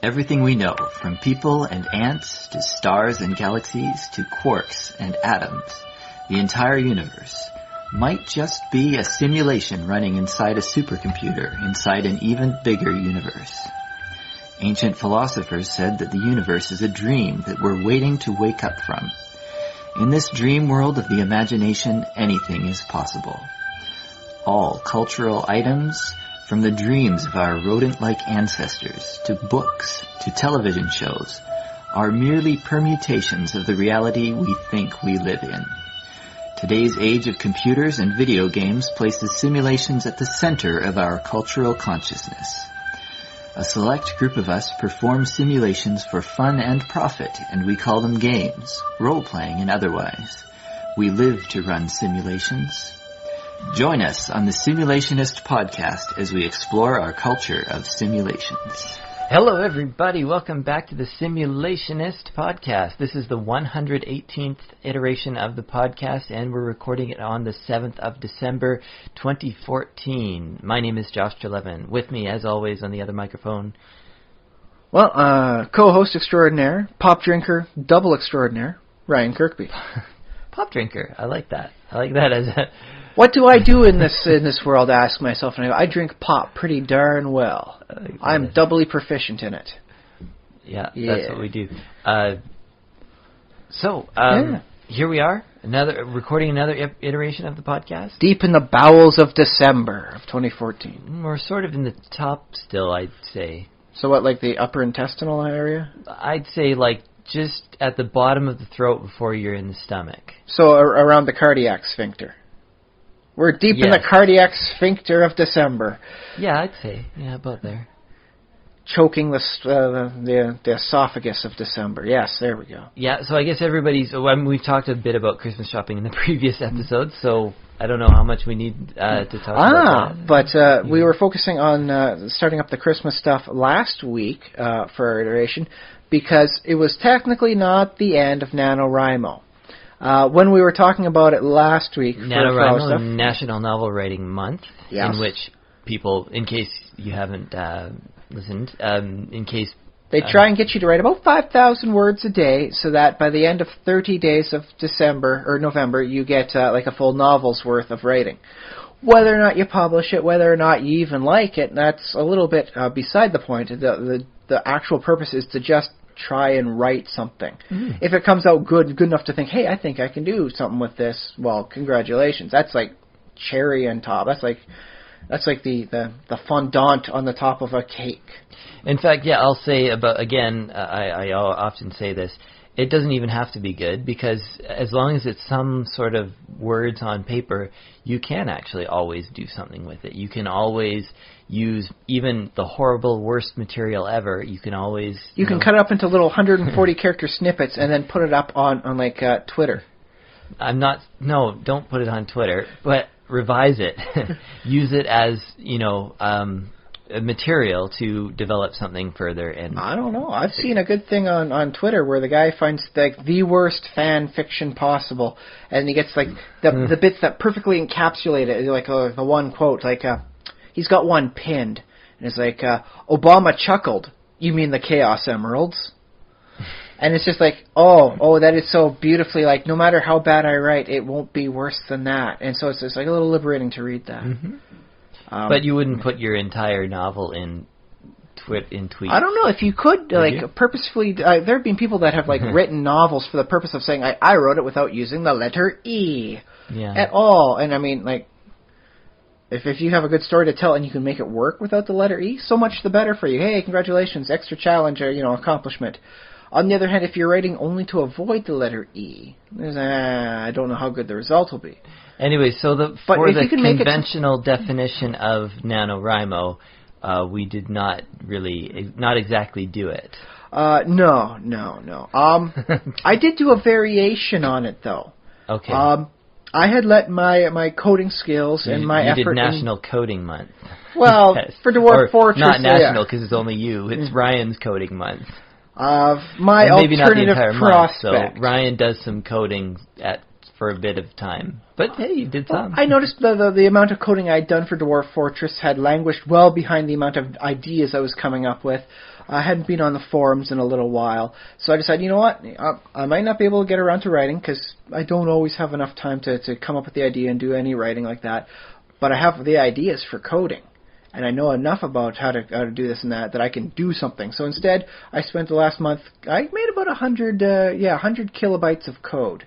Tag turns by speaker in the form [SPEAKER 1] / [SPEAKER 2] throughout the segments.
[SPEAKER 1] Everything we know, from people and ants to stars and galaxies to quarks and atoms, the entire universe, might just be a simulation running inside a supercomputer inside an even bigger universe. Ancient philosophers said that the universe is a dream that we're waiting to wake up from. In this dream world of the imagination, anything is possible. All cultural items, from the dreams of our rodent-like ancestors, to books, to television shows, are merely permutations of the reality we think we live in. Today's age of computers and video games places simulations at the center of our cultural consciousness. A select group of us perform simulations for fun and profit, and we call them games, role-playing and otherwise. We live to run simulations. Join us on the Simulationist podcast as we explore our culture of simulations.
[SPEAKER 2] Hello everybody, welcome back to the Simulationist podcast. This is the 118th iteration of the podcast, and we're recording it on the 7th of December 2014. My name is Josh Levin. With me, as always, on the other microphone,
[SPEAKER 3] co-host extraordinaire, pop drinker, double extraordinaire, Ryan Kirkby.
[SPEAKER 2] Pop drinker, I like that. I like that as a...
[SPEAKER 3] What do I do in this world, I ask myself, and I drink pop pretty darn well. I'm doubly proficient in it.
[SPEAKER 2] Yeah, that's what we do. Here we are, recording another iteration of the podcast.
[SPEAKER 3] Deep in the bowels of December of 2014.
[SPEAKER 2] We're sort of in the top still, I'd say.
[SPEAKER 3] So what, like the upper intestinal area?
[SPEAKER 2] I'd say like just at the bottom of the throat before you're in the stomach.
[SPEAKER 3] So around the cardiac sphincter. We're deep in the cardiac sphincter of December.
[SPEAKER 2] Yeah, I'd say. Yeah, about there.
[SPEAKER 3] Choking the esophagus of December. Yes, there we go.
[SPEAKER 2] Yeah, so I guess we've talked a bit about Christmas shopping in the previous episode, so I don't know how much we need to talk about that.
[SPEAKER 3] But we were focusing on starting up the Christmas stuff last week for our iteration, because it was technically not the end of NaNoWriMo. When we were talking about it last week,
[SPEAKER 2] NaNoWriMo, National Novel Writing Month,
[SPEAKER 3] yes.
[SPEAKER 2] In which people, in case you haven't listened,
[SPEAKER 3] they try and get you to write about 5,000 words a day, so that by the end of 30 days of December or November, you get like a full novel's worth of writing. Whether or not you publish it, whether or not you even like it, that's a little bit beside the point. The actual purpose is to just try and write something. If it comes out good enough to think, hey, I think I can do something with this, well, congratulations. That's like cherry on top. That's like the fondant on the top of a cake.
[SPEAKER 2] In fact, yeah, I'll say about, again, I often say this, it doesn't even have to be good, because as long as it's some sort of words on paper, you can actually always do something with it. You can always use even the horrible, worst material ever. You can always...
[SPEAKER 3] You can cut it up into little 140-character snippets and then put it up on Twitter.
[SPEAKER 2] Don't put it on Twitter, but revise it. Use it as, a material to develop something further. And
[SPEAKER 3] I don't know. I've seen a good thing on Twitter where the guy finds the worst fan fiction possible, and he gets the bits that perfectly encapsulate it, like the one quote, he's got one pinned, and it's like, Obama chuckled, you mean the Chaos Emeralds? And it's just like, oh, that is so beautifully, no matter how bad I write, it won't be worse than that. And so it's just like a little liberating to read that.
[SPEAKER 2] Mm-hmm. But you wouldn't put your entire novel in tweets.
[SPEAKER 3] I don't know if you could, purposefully. There have been people that have written novels for the purpose of saying, I wrote it without using the letter E at all. And I mean, if you have a good story to tell and you can make it work without the letter E, so much the better for you. Hey, congratulations, extra challenge or accomplishment. On the other hand, if you're writing only to avoid the letter E, I don't know how good the result will be.
[SPEAKER 2] Anyway, so for the conventional definition of NaNoWriMo, we did not exactly do it.
[SPEAKER 3] No. I did do a variation on it, though.
[SPEAKER 2] Okay.
[SPEAKER 3] I had let my coding skills and my effort...
[SPEAKER 2] You did National Coding Month.
[SPEAKER 3] Well,
[SPEAKER 2] yes.
[SPEAKER 3] For Dwarf Fortress...
[SPEAKER 2] Not national, because it's only you. It's Ryan's coding month.
[SPEAKER 3] My
[SPEAKER 2] maybe not the entire
[SPEAKER 3] prospect.
[SPEAKER 2] Month, so Ryan does some coding for a bit of time. But hey, you did some.
[SPEAKER 3] I noticed the amount of coding I'd done for Dwarf Fortress had languished well behind the amount of ideas I was coming up with. I hadn't been on the forums in a little while, so I decided, you know what, I might not be able to get around to writing, because I don't always have enough time to come up with the idea and do any writing like that, but I have the ideas for coding. And I know enough about how to do this and that I can do something. So instead, I spent the last month, I made about 100 kilobytes of code,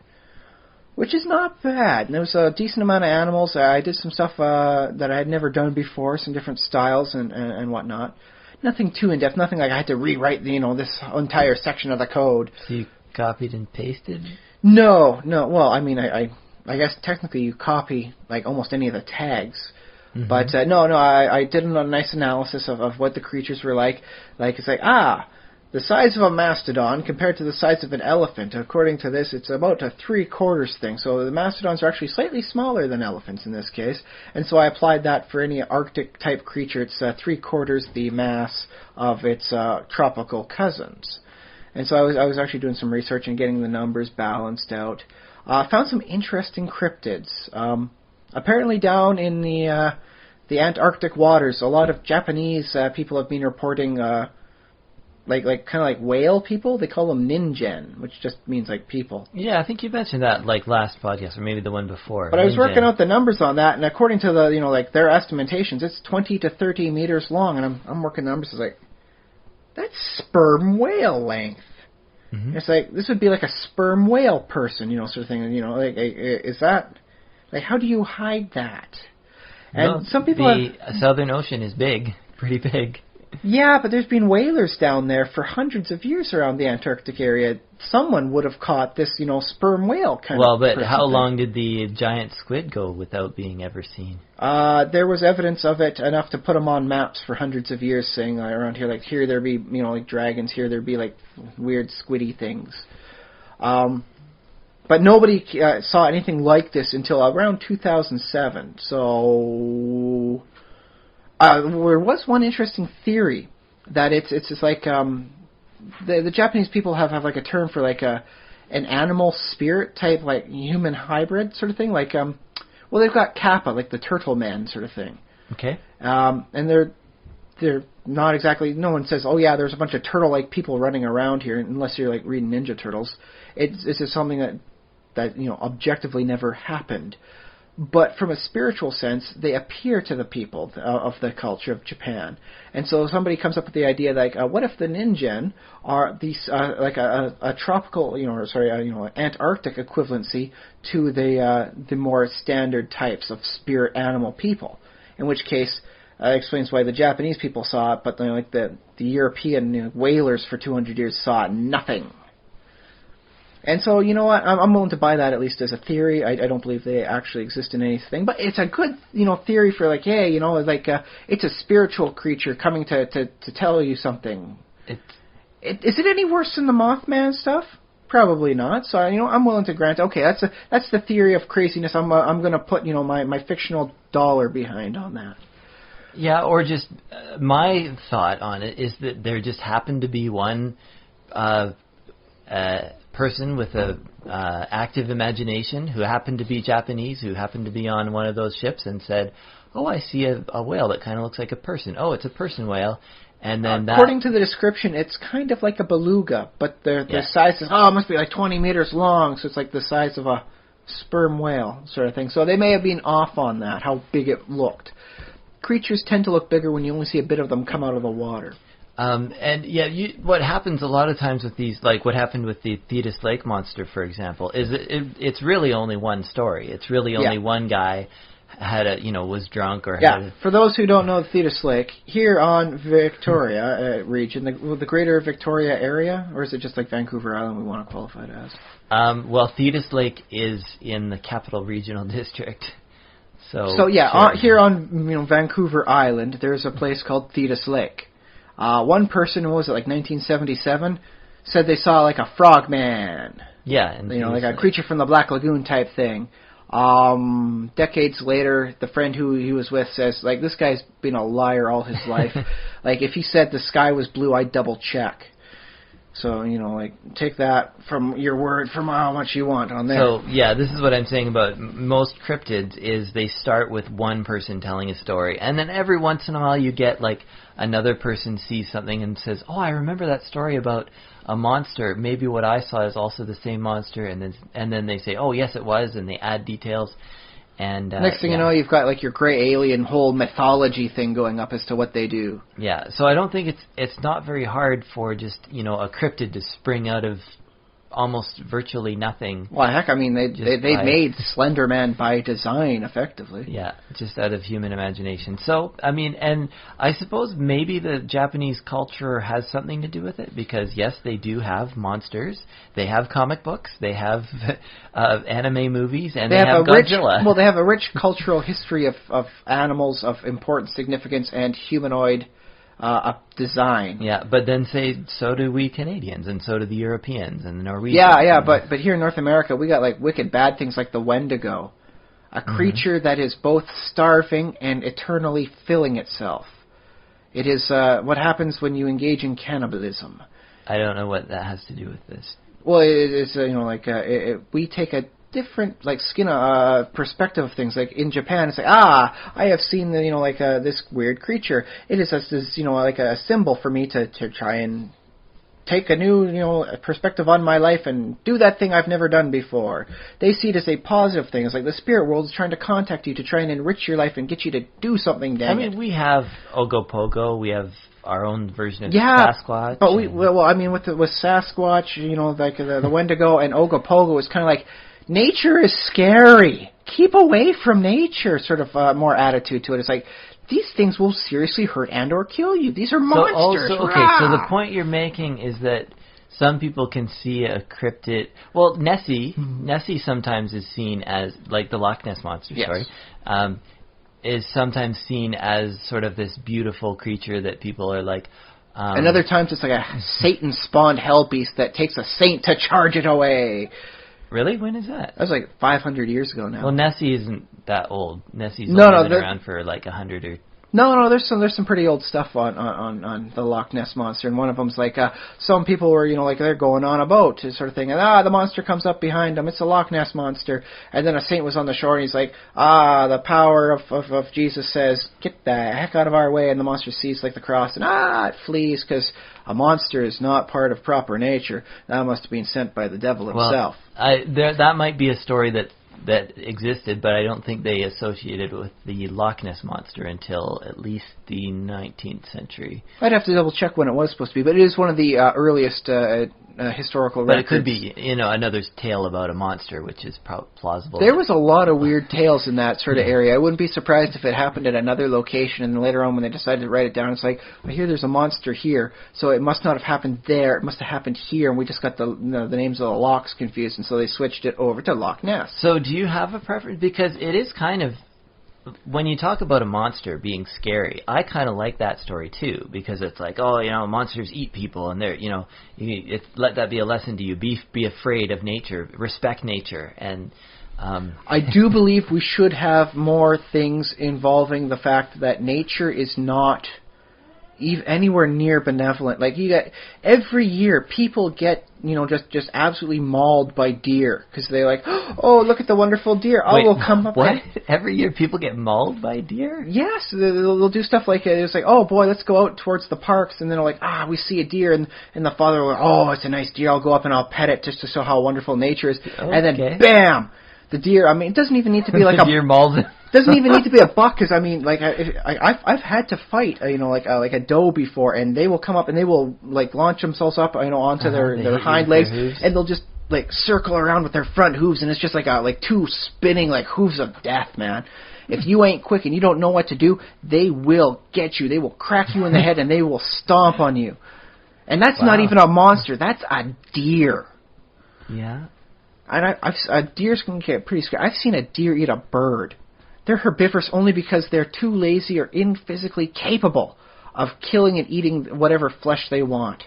[SPEAKER 3] which is not bad. And there was a decent amount of animals. I did some stuff that I had never done before, some different styles and whatnot. Nothing too in-depth, nothing like I had to rewrite this entire section of the code.
[SPEAKER 2] So you copied and pasted?
[SPEAKER 3] No. Well, I mean, I guess technically you copy like almost any of the tags. Mm-hmm. But no, I did a nice analysis of what the creatures were like. Like, it's like, the size of a mastodon compared to the size of an elephant. According to this, it's about a 3/4 thing. So the mastodons are actually slightly smaller than elephants in this case. And so I applied that for any Arctic-type creature. It's 3/4 the mass of its tropical cousins. And so I was actually doing some research and getting the numbers balanced out. Found some interesting cryptids. Apparently down in the Antarctic waters, a lot of Japanese people have been reporting kind of like whale people. They call them Ningen, which just means like people.
[SPEAKER 2] Yeah, I think you mentioned that like last podcast or maybe the one before.
[SPEAKER 3] But I was working out the numbers on that, and according to the like their estimations, it's 20 to 30 meters long, and I'm working the numbers. It's like that's sperm whale length. Mm-hmm. It's like this would be like a sperm whale person, sort of thing. Like is that? Like, how do you hide that? And some people
[SPEAKER 2] the Southern Ocean is big, pretty big.
[SPEAKER 3] Yeah, but there's been whalers down there for hundreds of years around the Antarctic area. Someone would have caught this, sperm whale kind of.
[SPEAKER 2] Well, but how long did the giant squid go without being ever seen?
[SPEAKER 3] There was evidence of it enough to put them on maps for hundreds of years, saying around here, like here there'd be, like dragons. Here there'd be like weird squiddy things. But nobody saw anything like this until around 2007. So there was one interesting theory that it's just like the Japanese people have like a term for like an animal spirit type, like human hybrid sort of thing. Like well, they've got Kappa, like the turtle man sort of thing.
[SPEAKER 2] Okay.
[SPEAKER 3] And they're not exactly. No one says, "Oh yeah, there's a bunch of turtle-like people running around here," unless you're like reading Ninja Turtles. It's just something that objectively never happened. But from a spiritual sense, they appear to the people of the culture of Japan. And so somebody comes up with the idea like, what if the Ningen are these like a tropical, Antarctic equivalency to the more standard types of spirit animal people? In which case, explains why the Japanese people saw it, but the European whalers for 200 years saw nothing. And so, you know what, I'm willing to buy that at least as a theory. I don't believe they actually exist in anything, but it's a good, theory for like, hey, it's a spiritual creature coming to tell you something. Is it any worse than the Mothman stuff? Probably not. So, I'm willing to grant, okay, that's the theory of craziness. I'm going to put, my fictional dollar behind on that.
[SPEAKER 2] Yeah, or just my thought on it is that there just happened to be one person with a active imagination who happened to be Japanese, who happened to be on one of those ships and said, "Oh, I see a whale that kind of looks like a person. Oh, it's a person whale." And then
[SPEAKER 3] according to the description, it's kind of like a beluga, but their size is it must be like 20 meters long, so it's like the size of a sperm whale sort of thing. So they may have been off on that, how big it looked. Creatures tend to look bigger when you only see a bit of them come out of the water.
[SPEAKER 2] What happens a lot of times with these, like what happened with the Thetis Lake Monster, for example, is it's really only one story. It's really only one guy was drunk or had
[SPEAKER 3] For those who don't know the Thetis Lake, here on Victoria region, the greater Victoria area, or is it just like Vancouver Island we want to qualify it as?
[SPEAKER 2] Well, Thetis Lake is in the Capital Regional District.
[SPEAKER 3] Here on Vancouver Island, there's a place called Thetis Lake. One person, what was it, like 1977, said they saw like a frogman.
[SPEAKER 2] Yeah. And
[SPEAKER 3] like a creature from the Black Lagoon type thing. Decades later, the friend who he was with says, like, this guy's been a liar all his life. Like, if he said the sky was blue, I'd double check. So, take that from your word from how much you want on there.
[SPEAKER 2] So, this is what I'm saying about most cryptids is they start with one person telling a story. And then every once in a while you get, like, another person sees something and says, "Oh, I remember that story about a monster. Maybe what I saw is also the same monster," and then they say, "Oh, yes, it was," and they add details. And
[SPEAKER 3] next thing you know, you've got like your gray alien whole mythology thing going up as to what they do.
[SPEAKER 2] Yeah, so I don't think it's not very hard for just a cryptid to spring out of almost virtually nothing.
[SPEAKER 3] Well, heck, I mean, they made Slender Man by design, effectively.
[SPEAKER 2] Yeah, just out of human imagination. So, I mean, and I suppose maybe the Japanese culture has something to do with it, because, yes, they do have monsters, they have comic books, they have anime movies, and they have Godzilla.
[SPEAKER 3] They have a rich cultural history of animals of important significance and humanoid design.
[SPEAKER 2] Yeah, but then so do we Canadians, and so do the Europeans and the Norwegians.
[SPEAKER 3] Yeah, but here in North America, we got like wicked bad things like the Wendigo, a creature that is both starving and eternally filling itself. It is what happens when you engage in cannibalism.
[SPEAKER 2] I don't know what that has to do with this.
[SPEAKER 3] Well, it is we take a different perspective of things. Like in Japan, it's like, I have seen this weird creature. It is a symbol for me to try and take a new perspective on my life and do that thing I've never done before. They see it as a positive thing. It's like the spirit world is trying to contact you to try and enrich your life and get you to do something.
[SPEAKER 2] We have Ogopogo. We have our own version of Sasquatch.
[SPEAKER 3] But with Sasquatch, the Wendigo and Ogopogo, it's kind of like, nature is scary. Keep away from nature, sort of more attitude to it. It's like, these things will seriously hurt and or kill you. These are monsters.
[SPEAKER 2] So the point you're making is that some people can see a cryptid. Well, Nessie sometimes is seen as, like the Loch Ness Monster, is sometimes seen as sort of this beautiful creature that people are like...
[SPEAKER 3] and other times it's like a Satan-spawned hell beast that takes a saint to charge it away.
[SPEAKER 2] Really? When is that?
[SPEAKER 3] That was like 500 years ago now.
[SPEAKER 2] Well, Nessie isn't that old. Nessie's only been around for like 100 or...
[SPEAKER 3] No, there's some pretty old stuff on the Loch Ness Monster, and one of them's like some people were they're going on a boat sort of thing, and the monster comes up behind them. It's a Loch Ness Monster, and then a saint was on the shore, and he's like, the power of Jesus says, get the heck out of our way, and the monster sees like the cross, and it flees because a monster is not part of proper nature. That must have been sent by the devil himself.
[SPEAKER 2] Well, that might be a story that existed, but I don't think they associated with the Loch Ness Monster until at least the 19th century.
[SPEAKER 3] I'd have to double check when it was supposed to be, but it is one of the earliest historical records.
[SPEAKER 2] But it could be, another tale about a monster, which is plausible.
[SPEAKER 3] There was a lot of weird tales in that sort of area. I wouldn't be surprised if it happened at another location, and then later on when they decided to write it down, it's like, I hear there's a monster here, so it must not have happened there. It must have happened here, and we just got the names of the lochs confused, and so they switched it over to Loch Ness.
[SPEAKER 2] So do you have a preference? Because it is kind of... When you talk about a monster being scary, I kind of like that story too, because it's like, monsters eat people, and they're, let that be a lesson to you. Be afraid of nature, respect nature, and.
[SPEAKER 3] I do believe we should have more things involving the fact that nature is not anywhere near benevolent. Like every year, people get just absolutely mauled by deer because they're like, oh, look at the wonderful deer. We'll come up.
[SPEAKER 2] What? Every year, people get mauled by deer?
[SPEAKER 3] Yes, they'll do stuff like it's like, oh boy, let's go out towards the parks, and then they're like, we see a deer, and the father will, oh, it's a nice deer. I'll go up and I'll pet it just to show how wonderful nature is, and then bam. The deer. I mean, it doesn't even need to be like
[SPEAKER 2] a deer mauls him.
[SPEAKER 3] Doesn't even need to be a buck, because I mean, like I've had to fight, like a doe before, and they will come up and they will like launch themselves up, onto their hind legs, and they'll just like circle around with their front hooves, and it's just like two spinning like hooves of death, man. If you ain't quick and you don't know what to do, they will get you. They will crack you in the head and they will stomp on you. And that's not even a monster. That's a deer.
[SPEAKER 2] Yeah.
[SPEAKER 3] And deers can get pretty scary. I've seen a deer eat a bird. They're herbivorous only because they're too lazy or physically capable of killing and eating whatever flesh they want.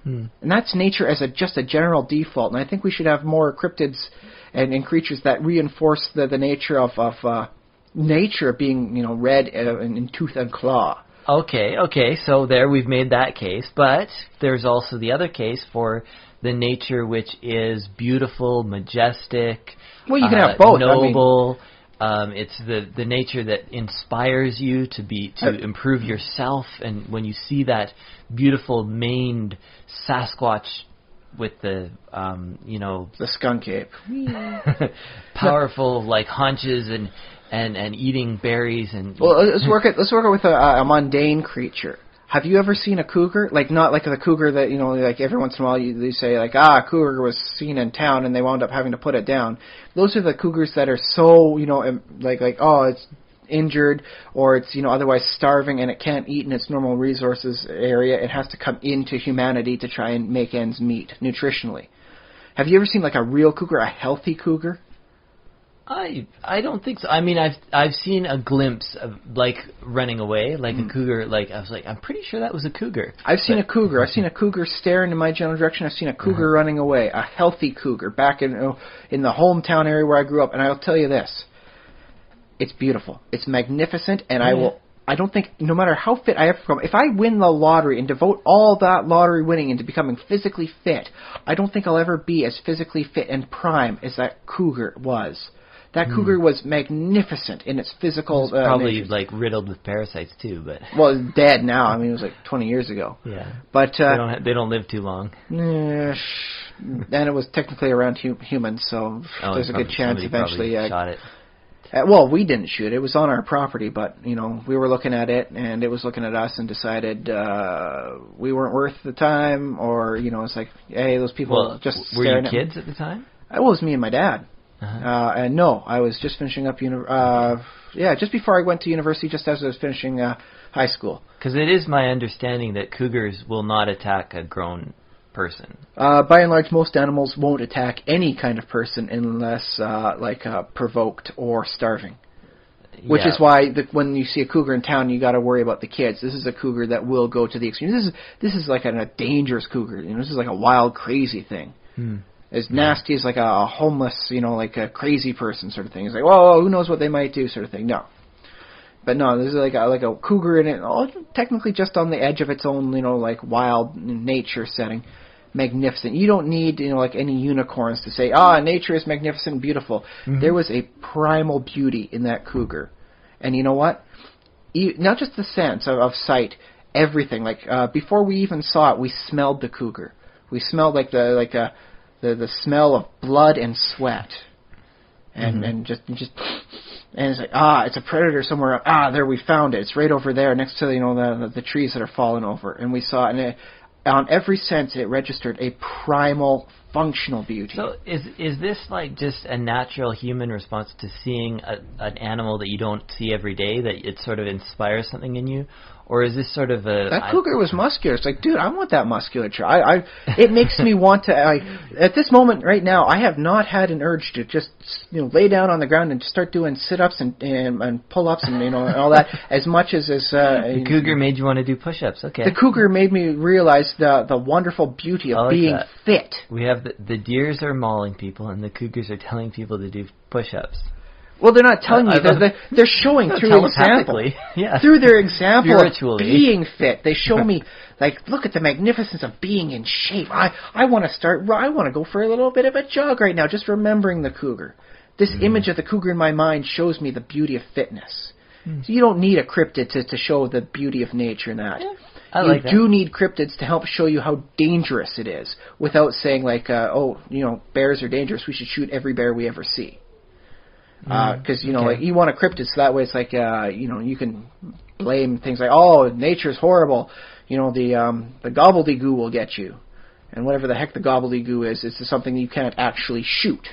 [SPEAKER 3] And that's nature as just a general default. And I think we should have more cryptids and creatures that reinforce the nature of nature being red in tooth and claw.
[SPEAKER 2] Okay. So there we've made that case, but there's also the other case for the nature which is beautiful, majestic,
[SPEAKER 3] well, you can have both.
[SPEAKER 2] noble. It's the nature that inspires you to improve yourself, and when you see that beautiful maned Sasquatch with the
[SPEAKER 3] the skunk ape,
[SPEAKER 2] powerful like haunches and eating berries and
[SPEAKER 3] let's work it with a mundane creature. Have you ever seen a cougar? Like, not like the cougar that, like every once in a while they say, like, a cougar was seen in town and they wound up having to put it down. Those are the cougars that are so, like, it's injured or it's, otherwise starving and it can't eat in its normal resources area. It has to come into humanity to try and make ends meet nutritionally. Have you ever seen, like, a real cougar, a healthy cougar?
[SPEAKER 2] I don't think so. I mean, I've seen a glimpse of like running away, like a cougar. Like I was like, I'm pretty sure that was a cougar.
[SPEAKER 3] I've seen a cougar. I've seen a cougar staring in my general direction. I've seen a cougar running away, a healthy cougar back in the hometown area where I grew up. And I'll tell you this, it's beautiful. It's magnificent, and I don't think, no matter how fit I ever become, if I win the lottery and devote all that lottery winning into becoming physically fit, I don't think I'll ever be as physically fit and prime as that cougar was. That cougar was magnificent in its physical
[SPEAKER 2] probably
[SPEAKER 3] nature.
[SPEAKER 2] like riddled with parasites too, but
[SPEAKER 3] well, it's dead now. I mean, it was like 20 years ago.
[SPEAKER 2] Yeah,
[SPEAKER 3] but
[SPEAKER 2] they don't live too long.
[SPEAKER 3] And it was technically around humans, so there's a good chance eventually.
[SPEAKER 2] Shot it.
[SPEAKER 3] Well, we didn't shoot it. It was on our property, but we were looking at it, and it was looking at us, and decided we weren't worth the time, or it's like, hey, those people just staring
[SPEAKER 2] were you kids at the time?
[SPEAKER 3] It was me and my dad. And no, I was just finishing up just before I went to university, just as I was finishing high school.
[SPEAKER 2] Because it is my understanding that cougars will not attack a grown person.
[SPEAKER 3] By and large, most animals won't attack any kind of person unless provoked or starving. Which is why when you see a cougar in town, you got to worry about the kids. This is a cougar that will go to the extreme. This is like a dangerous cougar. This is like a wild, crazy thing. As nasty as like a homeless, like a crazy person sort of thing. It's like, whoa, who knows what they might do sort of thing. No. But no, this is like a cougar in it, technically just on the edge of its own, like wild nature setting. Magnificent. You don't need, like any unicorns to say, nature is magnificent and beautiful. There was a primal beauty in that cougar. And you know what? Not just the sense of sight, everything. Like, before we even saw it, we smelled the cougar. We smelled like the smell of blood and sweat, and just and it's like it's a predator somewhere. There, we found it. It's right over there next to the trees that are falling over, and we saw it. And on every sense, it registered a primal, functional beauty.
[SPEAKER 2] So is this like just a natural human response to seeing an animal that you don't see every day, that it sort of inspires something in you? Or is this sort of
[SPEAKER 3] that cougar was muscular. It's like, dude, I want that musculature. It makes me want to. At this moment right now, I have not had an urge to just lay down on the ground and start doing sit-ups and pull-ups and and all that as much as
[SPEAKER 2] the cougar made you want to do push-ups. Okay.
[SPEAKER 3] The cougar made me realize the wonderful beauty of being fit.
[SPEAKER 2] We have the deers are mauling people, and the cougars are telling people to do push-ups.
[SPEAKER 3] Well, they're not telling you. They're showing through example.
[SPEAKER 2] Yeah.
[SPEAKER 3] Through their example of being fit. They show me, like, look at the magnificence of being in shape. I want to go for a little bit of a jog right now, just remembering the cougar. This image of the cougar in my mind shows me the beauty of fitness. So you don't need a cryptid to show the beauty of nature in that.
[SPEAKER 2] Yeah.
[SPEAKER 3] You do need cryptids to help show you how dangerous it is, without saying, like, bears are dangerous, we should shoot every bear we ever see. Because like, you want a cryptid, so that way it's like you can blame things like, nature's horrible, the gobbledygoo will get you, and whatever the heck the gobbledygoo is, it's something you can't actually shoot,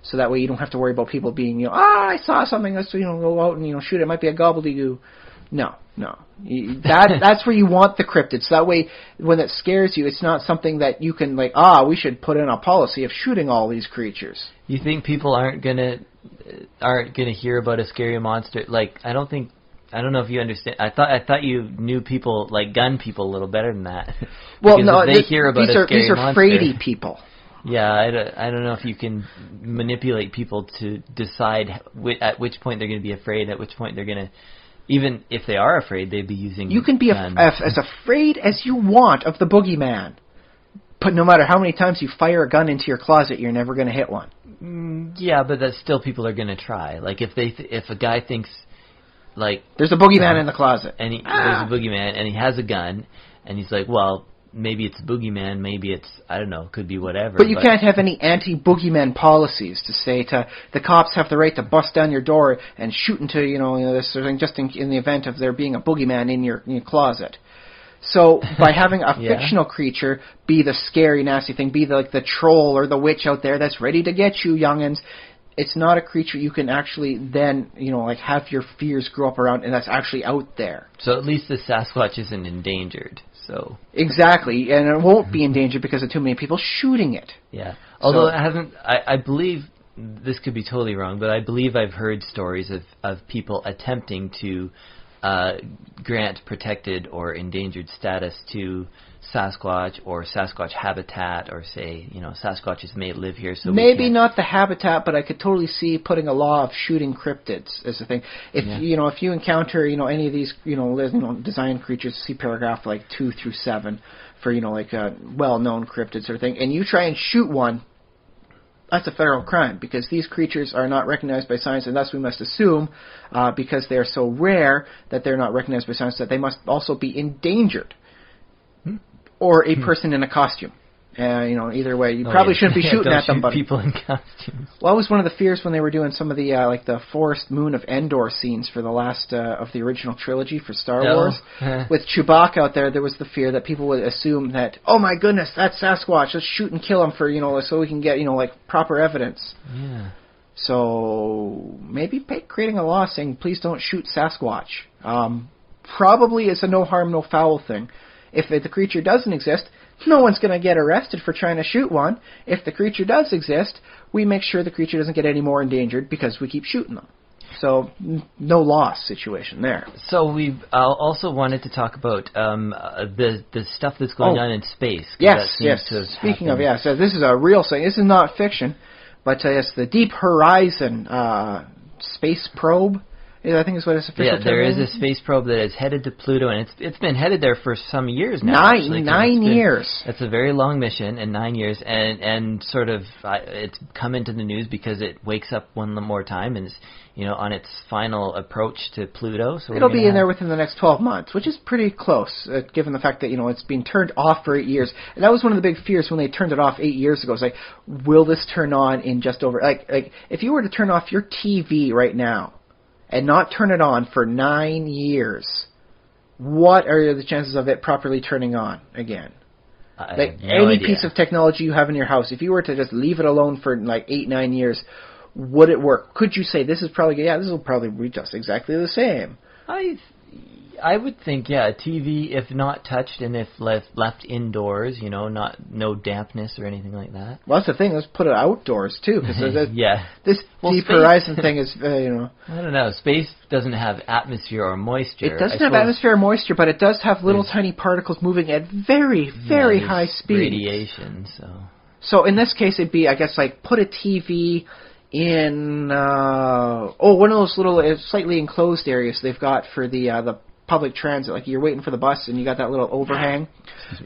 [SPEAKER 3] so that way you don't have to worry about people being I saw something, let's go out and shoot it, it might be a gobbledygoo. No. That's where you want the cryptid, so that way when it scares you, it's not something that you can like, we should put in a policy of shooting all these creatures.
[SPEAKER 2] You think people aren't gonna hear about a scary monster? Like, I don't know if you understand. I thought you knew people, like gun people, a little better than that.
[SPEAKER 3] Well, no,
[SPEAKER 2] they hear about
[SPEAKER 3] these
[SPEAKER 2] a scary
[SPEAKER 3] are
[SPEAKER 2] monster.
[SPEAKER 3] fraidy people.
[SPEAKER 2] Yeah, I don't know if you can manipulate people to decide at which point they're going to be afraid, at which point they're going to. Even if they are afraid, they'd be using.
[SPEAKER 3] You can be
[SPEAKER 2] guns.
[SPEAKER 3] as afraid as you want of the boogeyman, but no matter how many times you fire a gun into your closet, you're never going to hit one.
[SPEAKER 2] Yeah, but that's still people are going to try. Like if a guy thinks like
[SPEAKER 3] there's a boogeyman in the closet,
[SPEAKER 2] and there's a boogeyman and he has a gun, and he's like, well, maybe it's a boogeyman, maybe it's, I don't know, could be whatever.
[SPEAKER 3] But you can't have any anti-boogeyman policies to say to the cops have the right to bust down your door and shoot into this sort of thing just in the event of there being a boogeyman in your closet. So by having a fictional creature be the scary, nasty thing, be the troll or the witch out there that's ready to get you, youngins, it's not a creature you can actually then, have your fears grow up around, and that's actually out there.
[SPEAKER 2] So at least the Sasquatch isn't endangered. So
[SPEAKER 3] exactly, and it won't be endangered because of too many people shooting it.
[SPEAKER 2] Yeah. Although it hasn't, I believe, this could be totally wrong, but I believe I've heard stories of people attempting to grant protected or endangered status to Sasquatch or Sasquatch habitat, or say, Sasquatches may live here, so
[SPEAKER 3] maybe not the habitat, but I could totally see putting a law of shooting cryptids as a thing. If if you encounter any of these design creatures, see paragraph 2 through 7 for well-known cryptid sort of thing, and you try and shoot one, that's a federal crime, because these creatures are not recognized by science, and thus we must assume, because they're so rare that they're not recognized by science, that they must also be endangered. Or a person in a costume. Either way, you probably shouldn't be shooting at them, buddy.
[SPEAKER 2] People in costumes.
[SPEAKER 3] Well, that was one of the fears when they were doing some of the the Forest Moon of Endor scenes for the last of the original trilogy for Star Wars. With Chewbacca out there, there was the fear that people would assume that, oh my goodness, that's Sasquatch, let's shoot and kill him for so we can get proper evidence.
[SPEAKER 2] Yeah.
[SPEAKER 3] So maybe creating a law saying please don't shoot Sasquatch. Probably is a no harm, no foul thing. If the creature doesn't exist, no one's going to get arrested for trying to shoot one. If the creature does exist, we make sure the creature doesn't get any more endangered because we keep shooting them. So, no loss situation there.
[SPEAKER 2] So we also wanted to talk about the stuff that's going on in space.
[SPEAKER 3] Yes. Speaking of, so this is a real thing. This is not fiction, but it's the Deep Horizon space probe. I think is what its official term is.
[SPEAKER 2] Yeah, there is a space probe that is headed to Pluto, and it's been headed there for some years now.
[SPEAKER 3] Nine years.
[SPEAKER 2] It's a very long mission, and 9 years, and sort of it's come into the news because it wakes up one more time and is on its final approach to Pluto. So
[SPEAKER 3] it'll be in there within the next 12 months, which is pretty close, given the fact that it's been turned off for 8 years. And that was one of the big fears when they turned it off 8 years ago. It's like, will this turn on in just over like if you were to turn off your TV right now and not turn it on for 9 years, what are the chances of it properly turning on again? Any piece of technology you have in your house, if you were to just leave it alone for 8-9 years, would it work? Could you say this will probably be just exactly the same?
[SPEAKER 2] I would think, a TV, if not touched and if left indoors, no dampness or anything like that.
[SPEAKER 3] Well, that's the thing. Let's put it outdoors too, because this Deep
[SPEAKER 2] space,
[SPEAKER 3] Horizon thing is,
[SPEAKER 2] I don't know. Space doesn't have atmosphere or moisture.
[SPEAKER 3] It doesn't have atmosphere or moisture, but it does have little tiny particles moving at very, very high speed.
[SPEAKER 2] Radiation.
[SPEAKER 3] So in this case, it'd be, I guess, put a TV in one of those little slightly enclosed areas they've got for the public transit. Like you're waiting for the bus and you got that little overhang,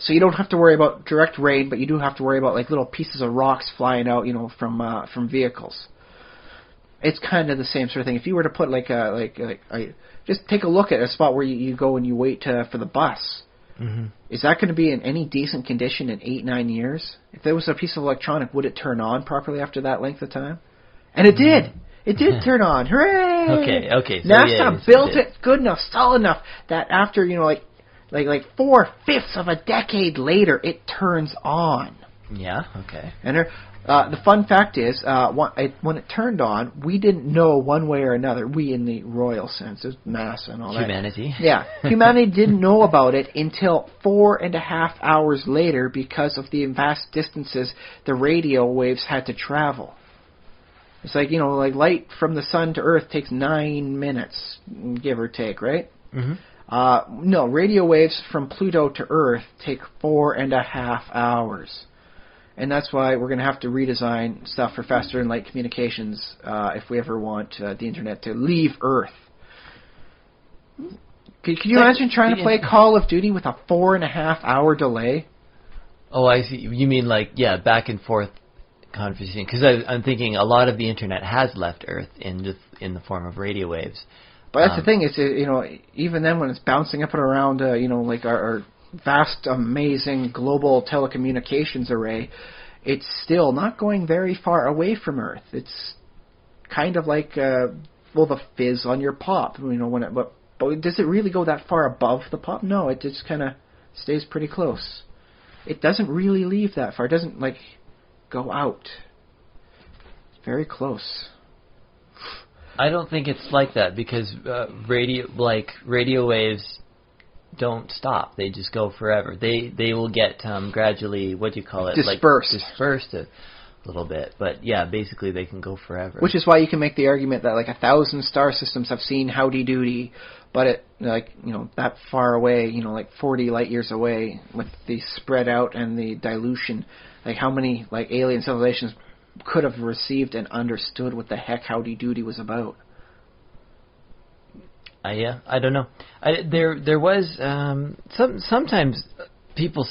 [SPEAKER 3] so you don't have to worry about direct rain, but you do have to worry about little pieces of rocks flying out, from vehicles. It's kind of the same sort of thing. If you were to put just take a look at a spot where you go and you wait for the bus.
[SPEAKER 2] Mm-hmm.
[SPEAKER 3] Is that going to be in any decent condition in 8-9 years? If there was a piece of electronic, would it turn on properly after that length of time? And it did. It did turn on. Hooray!
[SPEAKER 2] Okay. So
[SPEAKER 3] NASA built it good enough, solid enough that after 4/5 of a decade later, it turns on.
[SPEAKER 2] Yeah. Okay.
[SPEAKER 3] And the fun fact is, when it turned on, we didn't know one way or another. We, in the royal sense, is NASA and all that.
[SPEAKER 2] Humanity.
[SPEAKER 3] Yeah, humanity didn't know about it until 4.5 hours later, because of the vast distances the radio waves had to travel. It's light from the sun to Earth takes 9 minutes, give or take, right?
[SPEAKER 2] Mm-hmm.
[SPEAKER 3] No, radio waves from Pluto to Earth take 4.5 hours. And that's why we're going to have to redesign stuff for faster and light communications if we ever want the Internet to leave Earth. Could you imagine trying to play Call of Duty with a 4.5 hour delay?
[SPEAKER 2] Oh, I see. You mean back and forth conversation, because I'm thinking a lot of the internet has left Earth in the form of radio waves.
[SPEAKER 3] But that's the thing, is, even then when it's bouncing up and around, like our vast, amazing global telecommunications array, it's still not going very far away from Earth. It's kind of like, the fizz on your pop. But does it really go that far above the pop? No, it just kind of stays pretty close. It doesn't really leave that far. It doesn't, go out. It's very close.
[SPEAKER 2] I don't think it's like that, because radio waves don't stop. They just go forever. They will get gradually, what do you call it? Dispersed a little bit. But yeah, basically they can go forever.
[SPEAKER 3] Which is why you can make the argument that 1,000 star systems have seen Howdy Doody, but it that far away, 40 light years away, with the spread out and the dilution, how many alien civilizations could have received and understood what the heck Howdy Doody was about.
[SPEAKER 2] I don't know. There was sometimes people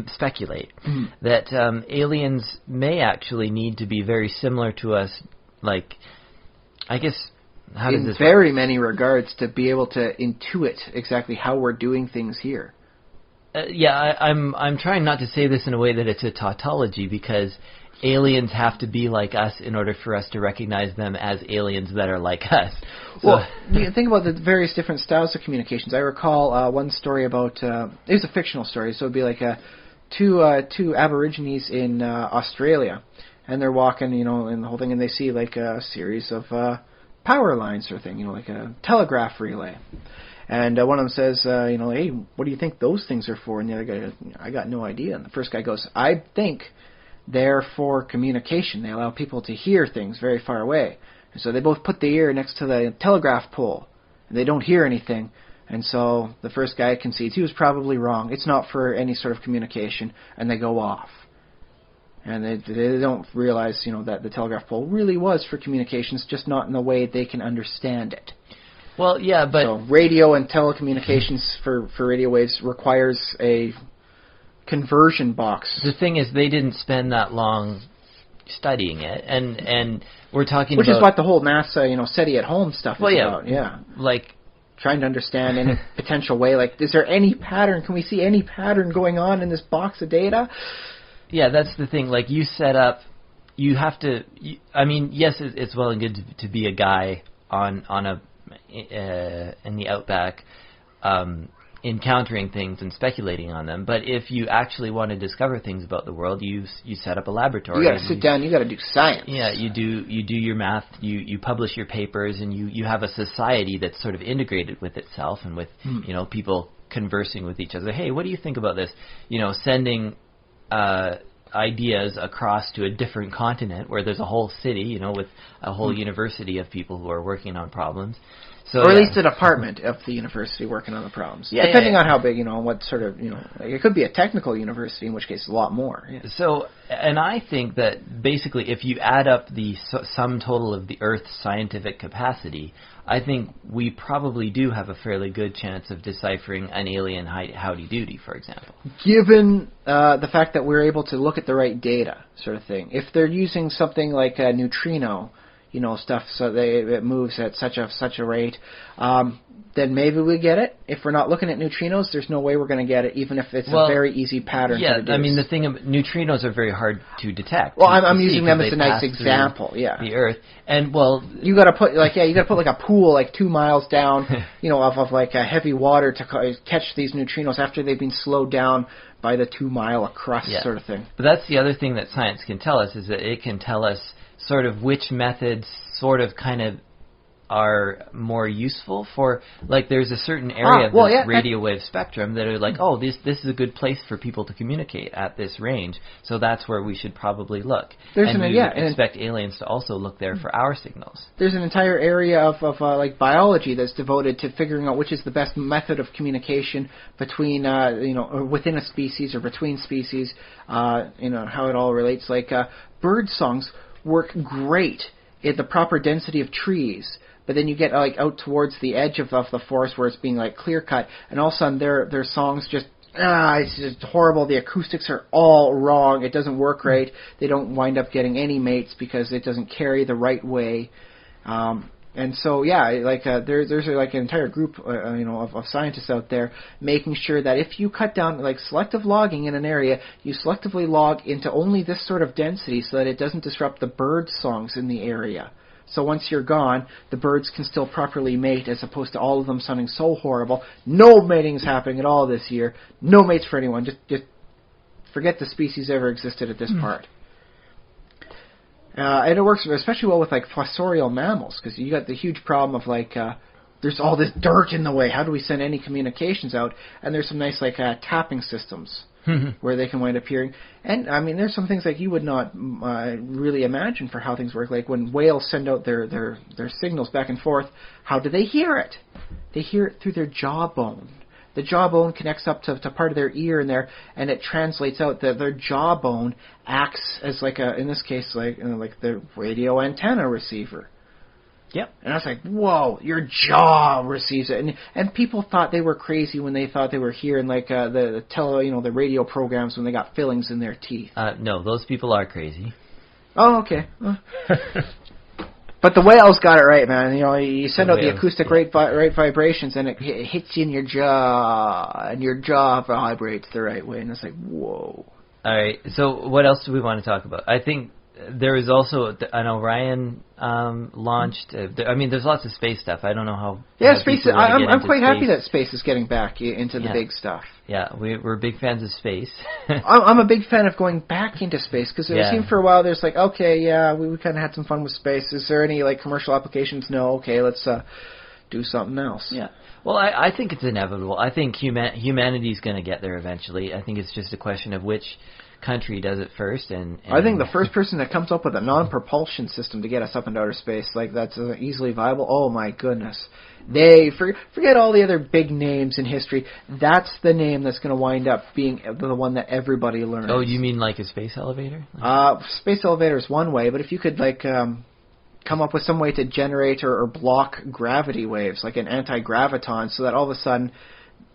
[SPEAKER 2] speculate that aliens may actually need to be very similar to us, I guess. How does this
[SPEAKER 3] very
[SPEAKER 2] work?
[SPEAKER 3] Many regards, to be able to intuit exactly how we're doing things here.
[SPEAKER 2] I'm trying not to say this in a way that it's a tautology, because aliens have to be like us in order for us to recognize them as aliens that are like us. So
[SPEAKER 3] well, you think about the various different styles of communications. I recall one story about, it was a fictional story, so it'd be two Aborigines in Australia, and they're walking, in the whole thing, and they see a series of power lines or thing, like a telegraph relay. And one of them says, hey, what do you think those things are for? And the other guy goes, I got no idea. And the first guy goes, I think they're for communication. They allow people to hear things very far away. And so they both put the ear next to the telegraph pole, and they don't hear anything. And so the first guy concedes he was probably wrong. It's not for any sort of communication, and they go off. And they don't realize, that the telegraph pole really was for communications, just not in the way they can understand it.
[SPEAKER 2] Well, yeah, but
[SPEAKER 3] so radio and telecommunications for radio waves requires a conversion box.
[SPEAKER 2] The thing is, they didn't spend that long studying it, and we're talking
[SPEAKER 3] which
[SPEAKER 2] about...
[SPEAKER 3] is what the whole NASA, SETI at home stuff is about. Yeah, trying to understand in a potential way. Is there any pattern? Can we see any pattern going on in this box of data?
[SPEAKER 2] Yeah, that's the thing. You set up, you have to. Yes, it's well and good to be a guy on a in the outback, encountering things and speculating on them. But if you actually want to discover things about the world, you set up a laboratory.
[SPEAKER 3] You got to sit down. You got to do science.
[SPEAKER 2] Yeah, you do your math. You publish your papers, and you have a society that's sort of integrated with itself and with people conversing with each other. Hey, what do you think about this? Sending ideas across to a different continent where there's a whole city, with a whole university of people who are working on problems. So,
[SPEAKER 3] or at least a department of the university working on the problems.
[SPEAKER 2] Yeah,
[SPEAKER 3] depending on how big, what sort of, it could be a technical university, in which case a lot more. Yeah.
[SPEAKER 2] So, and I think that basically if you add up the sum total of the Earth's scientific capacity, I think we probably do have a fairly good chance of deciphering an alien Howdy Doody, for example. Given
[SPEAKER 3] the fact that we're able to look at the right data, sort of thing. If they're using something like a neutrino, stuff, so it moves at such a rate, then maybe we get it. If we're not looking at neutrinos, there's no way we're going to get it, even if it's a very easy pattern to deduce.
[SPEAKER 2] The thing about neutrinos are very hard to detect.
[SPEAKER 3] Well, I'm using them as a nice example. Yeah,
[SPEAKER 2] the Earth, and you
[SPEAKER 3] got to put a pool 2 miles down, of heavy water to catch these neutrinos after they've been slowed down by the 2 mile crust sort of thing.
[SPEAKER 2] But that's the other thing that science can tell us, is that it can tell us sort of which methods sort of kind of are more useful for, there's a certain area of the radio wave spectrum that are this is a good place for people to communicate at this range, so that's where we should probably look. We expect aliens to also look there for our signals.
[SPEAKER 3] There's an entire area of biology that's devoted to figuring out which is the best method of communication between or within a species or between species, how it all relates. Bird songs work great at the proper density of trees, but then you get out towards the edge of the forest where it's being clear cut, and all of a sudden their songs just it's just horrible. The acoustics are all wrong. It doesn't work right. They don't wind up getting any mates because it doesn't carry the right way. And so, yeah, like there's like an entire group, of scientists out there making sure that if you cut down, like selective logging in an area, you selectively log into only this sort of density so that it doesn't disrupt the bird songs in the area. So once you're gone, the birds can still properly mate, as opposed to all of them sounding so horrible. No mating is happening at all this year. No mates for anyone. Just forget the species ever existed at this part. And it works especially well with like fossorial mammals, because you got the huge problem of like there's all this dirt in the way. How do we send any communications out? And there's some nice like tapping systems where they can wind up hearing. And I mean, there's some things like you would not really imagine for how things work. Like when whales send out their signals back and forth, how do they hear it? They hear it through their jawbone. The jawbone connects up to part of their ear in there, and it translates out. Their jawbone acts as like in this case, like the radio antenna receiver.
[SPEAKER 2] Yep.
[SPEAKER 3] And I was like, whoa, your jaw receives it. And people thought they were crazy when they thought they were hearing like the radio programs when they got fillings in their teeth.
[SPEAKER 2] No, those people are crazy.
[SPEAKER 3] Oh, okay. But the whales got it right, man. You send out the acoustic right vibrations, and it hits you in your jaw, and your jaw vibrates the right way. And it's like, whoa.
[SPEAKER 2] All right. So what else do we want to talk about? I think there is also, I know Ryan launched. There's lots of space stuff. I don't know how.
[SPEAKER 3] Yeah, space. I'm quite happy that space is getting back into the big stuff.
[SPEAKER 2] Yeah, we're big fans of space.
[SPEAKER 3] I'm a big fan of going back into space, because it seemed for a while there's like, okay, yeah, we kind of had some fun with space. Is there any like commercial applications? No. Okay, let's do something else.
[SPEAKER 2] Yeah. Well, I think it's inevitable. I think humanity's going to get there eventually. I think it's just a question of which country does it first. And
[SPEAKER 3] I think the first person that comes up with a non-propulsion system to get us up into outer space, like that's easily viable, oh my goodness. They forget all the other big names in history. That's the name that's going to wind up being the one that everybody learns.
[SPEAKER 2] Oh, you mean like a space elevator?
[SPEAKER 3] Space elevator is one way, but if you could like come up with some way to generate or block gravity waves, like an anti-graviton, so that all of a sudden,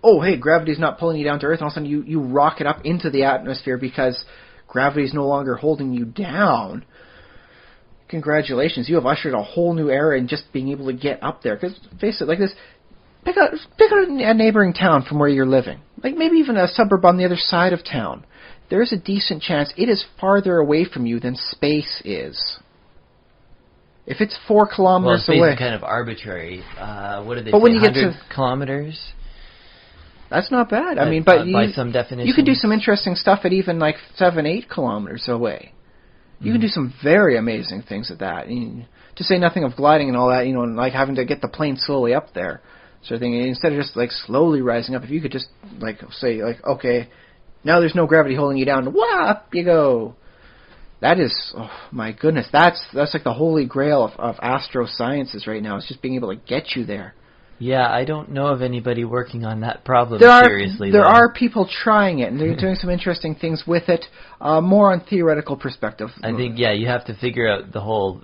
[SPEAKER 3] oh, hey, gravity's not pulling you down to Earth, and all of a sudden you rocket up into the atmosphere because gravity's no longer holding you down. Congratulations, you have ushered a whole new era in just being able to get up there. Because, face it, like this, pick out a neighboring town from where you're living. Like maybe even a suburb on the other side of town. There's a decent chance it is farther away from you than space is. If it's 4 kilometers
[SPEAKER 2] space
[SPEAKER 3] away...
[SPEAKER 2] is kind of arbitrary. What did they
[SPEAKER 3] but
[SPEAKER 2] say,
[SPEAKER 3] when you
[SPEAKER 2] 100
[SPEAKER 3] get to
[SPEAKER 2] kilometers?
[SPEAKER 3] That's not bad. I mean, but
[SPEAKER 2] by some definition,
[SPEAKER 3] you can do some interesting stuff at even like 7-8 kilometers away. You can do some very amazing things at that. To say nothing of gliding and all that, and like having to get the plane slowly up there, sort of thing. And instead of just like slowly rising up, if you could just like say like, okay, now there's no gravity holding you down, up you go. That is, oh my goodness, that's like the holy grail of astro sciences right now. It's just being able to get you there.
[SPEAKER 2] Yeah, I don't know of anybody working on that problem seriously.
[SPEAKER 3] There are people trying it, and they're doing some interesting things with it. More on theoretical perspective.
[SPEAKER 2] I think, you have to figure out the whole,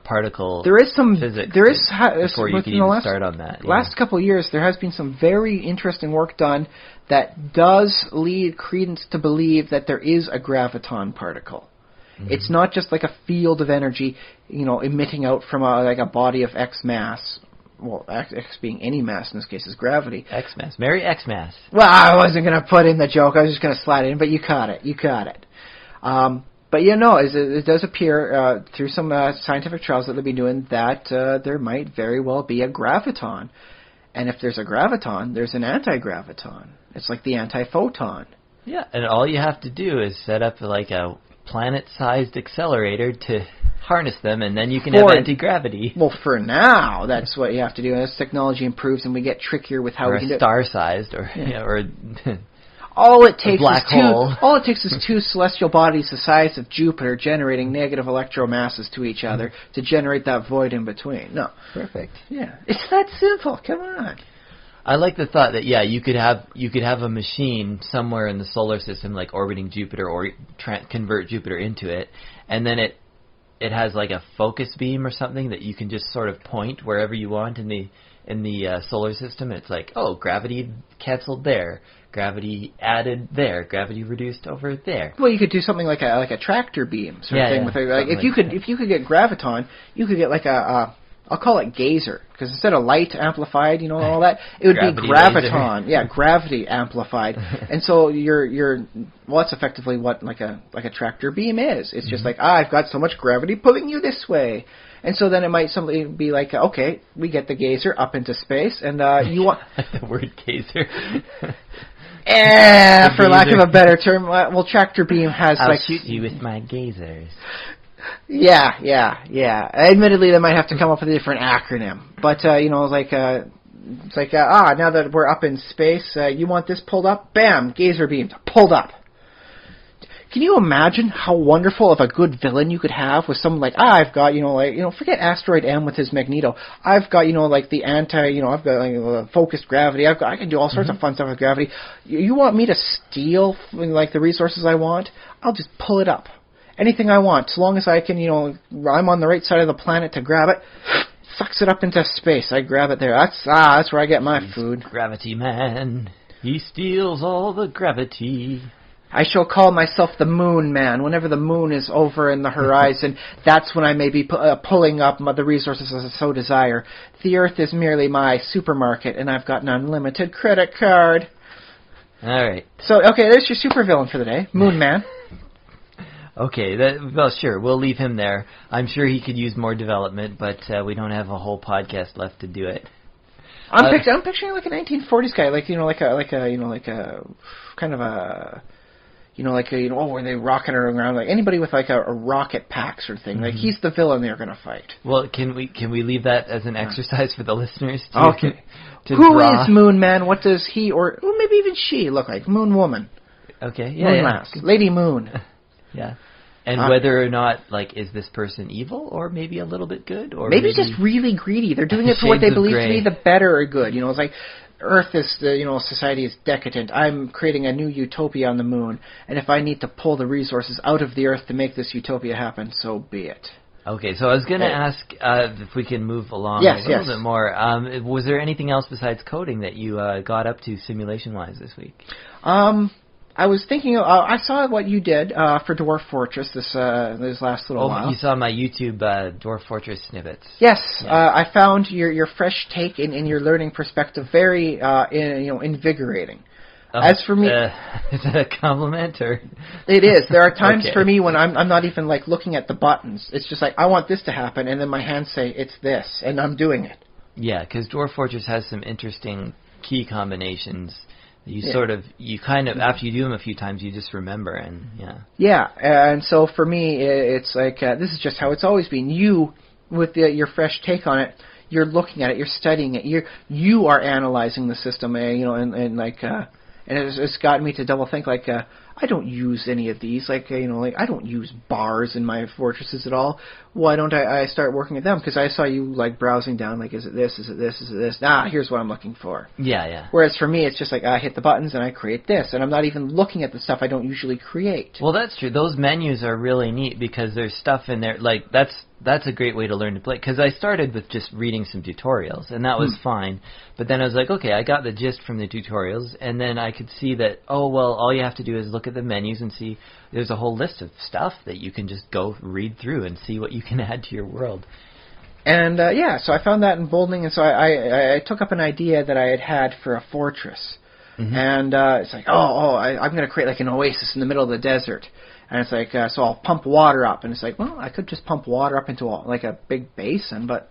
[SPEAKER 2] particle physics before you can even start on that.
[SPEAKER 3] Last couple of years, there has been some very interesting work done that does lead credence to believe that there is a graviton particle. Mm-hmm. It's not just like a field of energy, emitting out from a body of X mass. Well, X being any mass in this case is gravity.
[SPEAKER 2] X mass. Merry X mass.
[SPEAKER 3] Well, I wasn't going to put in the joke. I was just going to slide it in, but you caught it. But it does appear through some scientific trials that they've been doing that there might very well be a graviton. And if there's a graviton, there's an anti-graviton. It's like the anti-photon.
[SPEAKER 2] Yeah, and all you have to do is set up like a planet-sized accelerator to harness them, and then you can have anti-gravity.
[SPEAKER 3] Well, for now, that's what you have to do. As technology improves and we get trickier with how we can do it.
[SPEAKER 2] Or star-sized, or
[SPEAKER 3] all it takes
[SPEAKER 2] black hole.
[SPEAKER 3] All it takes is 2 celestial bodies the size of Jupiter generating negative electromasses to each other to generate that void in between. No.
[SPEAKER 2] Perfect.
[SPEAKER 3] Yeah. It's that simple. Come on.
[SPEAKER 2] I like the thought that you could have a machine somewhere in the solar system like orbiting Jupiter or convert Jupiter into it, and then it has like a focus beam or something that you can just sort of point wherever you want, and in the solar system. It's like, oh, gravity canceled there, gravity added there, gravity reduced over there.
[SPEAKER 3] Well, you could do something like a tractor beam sort of thing. With if you could get graviton, you could get like I'll call it gazer, because instead of light amplified, you know, all that, it would be graviton. Laser. Yeah, gravity amplified. And so well, that's effectively what like a tractor beam is. It's just like, I've got so much gravity pulling you this way. And so then it might something be like, okay, we get the gazer up into space, and you want
[SPEAKER 2] the word gazer.
[SPEAKER 3] For lack of a better term, well, tractor beam has
[SPEAKER 2] I'll shoot you with my gazers.
[SPEAKER 3] Yeah. Admittedly, they might have to come up with a different acronym, but you know, it's like now that we're up in space, you want this pulled up? Bam, gazer beam pulled up. Can you imagine how wonderful of a good villain you could have with someone like, I've got, forget Asteroid M with his Magneto. I've got, like the I've got like focused gravity. I can do all sorts of fun stuff with gravity. You want me to steal like the resources I want? I'll just pull it up. Anything I want, so long as I can, I'm on the right side of the planet to grab it, sucks it up into space. I grab it there. That's where I get my food.
[SPEAKER 2] Gravity man. He steals all the gravity.
[SPEAKER 3] I shall call myself the Moon Man. Whenever the moon is over in the horizon, that's when I may be pulling up the resources as I so desire. The Earth is merely my supermarket, and I've got an unlimited credit card.
[SPEAKER 2] All right.
[SPEAKER 3] So, okay, there's your supervillain for the day, Moon Man.
[SPEAKER 2] Okay, well, sure, we'll leave him there. I'm sure he could use more development, but we don't have a whole podcast left to do it.
[SPEAKER 3] I'm picturing like a 1940s guy, like where they rocking around, like anybody with like a rocket pack sort of thing. Like he's the villain they're going to fight.
[SPEAKER 2] Well, can we leave that as an exercise for the listeners?
[SPEAKER 3] Okay. Who is Moon Man? What does he or maybe even she look like? Moon Woman.
[SPEAKER 2] Okay.
[SPEAKER 3] Moon Lass. Lady Moon.
[SPEAKER 2] Yeah. And whether or not, like, is this person evil or maybe a little bit good? Or
[SPEAKER 3] maybe just really greedy. They're doing it for what they believe to be the better or good. It's like Earth is, society is decadent. I'm creating a new utopia on the moon. And if I need to pull the resources out of the Earth to make this utopia happen, so be it.
[SPEAKER 2] Okay, so I was going to ask if we can move along a little bit more. Was there anything else besides coding that you got up to simulation-wise this week?
[SPEAKER 3] I was thinking, I saw what you did for Dwarf Fortress this last little while.
[SPEAKER 2] You saw my YouTube Dwarf Fortress snippets.
[SPEAKER 3] Yes, I found your fresh take in your learning perspective very invigorating. As for me,
[SPEAKER 2] is that a compliment or?
[SPEAKER 3] It is. There are times for me when I'm not even like looking at the buttons. It's just like I want this to happen, and then my hands say it's this, and I'm doing it. Yeah,
[SPEAKER 2] because Dwarf Fortress has some interesting key combinations. You kind of, after you do them a few times, you just remember, and
[SPEAKER 3] Yeah, and so for me, it's like, this is just how it's always been. You, with your fresh take on it, you're looking at it, you're studying it, you are analyzing the system, and it's gotten me to double think, like, I don't use any of these, I don't use bars in my fortresses at all. Why don't I start working at them? Because I saw you, like, browsing down, like, is it this, is it this, is it this? Here's what I'm looking for.
[SPEAKER 2] Yeah.
[SPEAKER 3] Whereas for me, it's just like, I hit the buttons and I create this, and I'm not even looking at the stuff I don't usually create.
[SPEAKER 2] Well, that's true. Those menus are really neat because there's stuff in there, like, that's a great way to learn to play. Because I started with just reading some tutorials, and that was fine. But then I was like, okay, I got the gist from the tutorials, and then I could see that, all you have to do is look at the menus and see there's a whole list of stuff that you can just go read through and see what you can add to your world.
[SPEAKER 3] And, so I found that emboldening, and so I took up an idea that I had for a fortress. And it's like, I'm going to create like an oasis in the middle of the desert. And it's like, so I'll pump water up. And it's like, well, I could just pump water up into like a big basin, but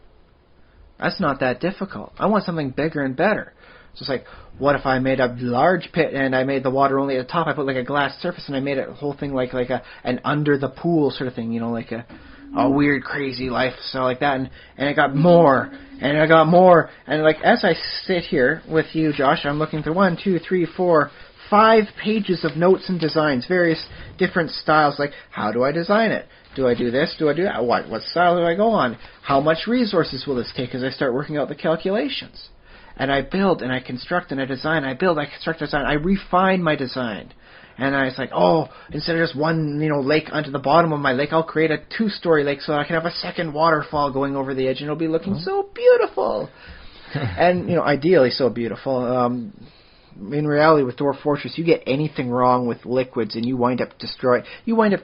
[SPEAKER 3] that's not that difficult. I want something bigger and better. So it's like, what if I made a large pit and I made the water only at the top? I put like a glass surface and I made it a whole thing like an under the pool sort of thing, like a weird, crazy lifestyle like that. And I got more, and I got more. And like as I sit here with you, Josh, I'm looking through 1, 2, 3, 4, 5 pages of notes and designs, various different styles. Like, how do I design it? Do I do this? Do I do that? What style do I go on? How much resources will this take as I start working out the calculations? And I build, and I construct, and I design. I build, I construct, design. I refine my design. And I was like, instead of just one, lake onto the bottom of my lake, I'll create a 2-story lake so I can have a second waterfall going over the edge, and it'll be looking so beautiful. And, ideally so beautiful. In reality, with Dwarf Fortress, you get anything wrong with liquids and you wind up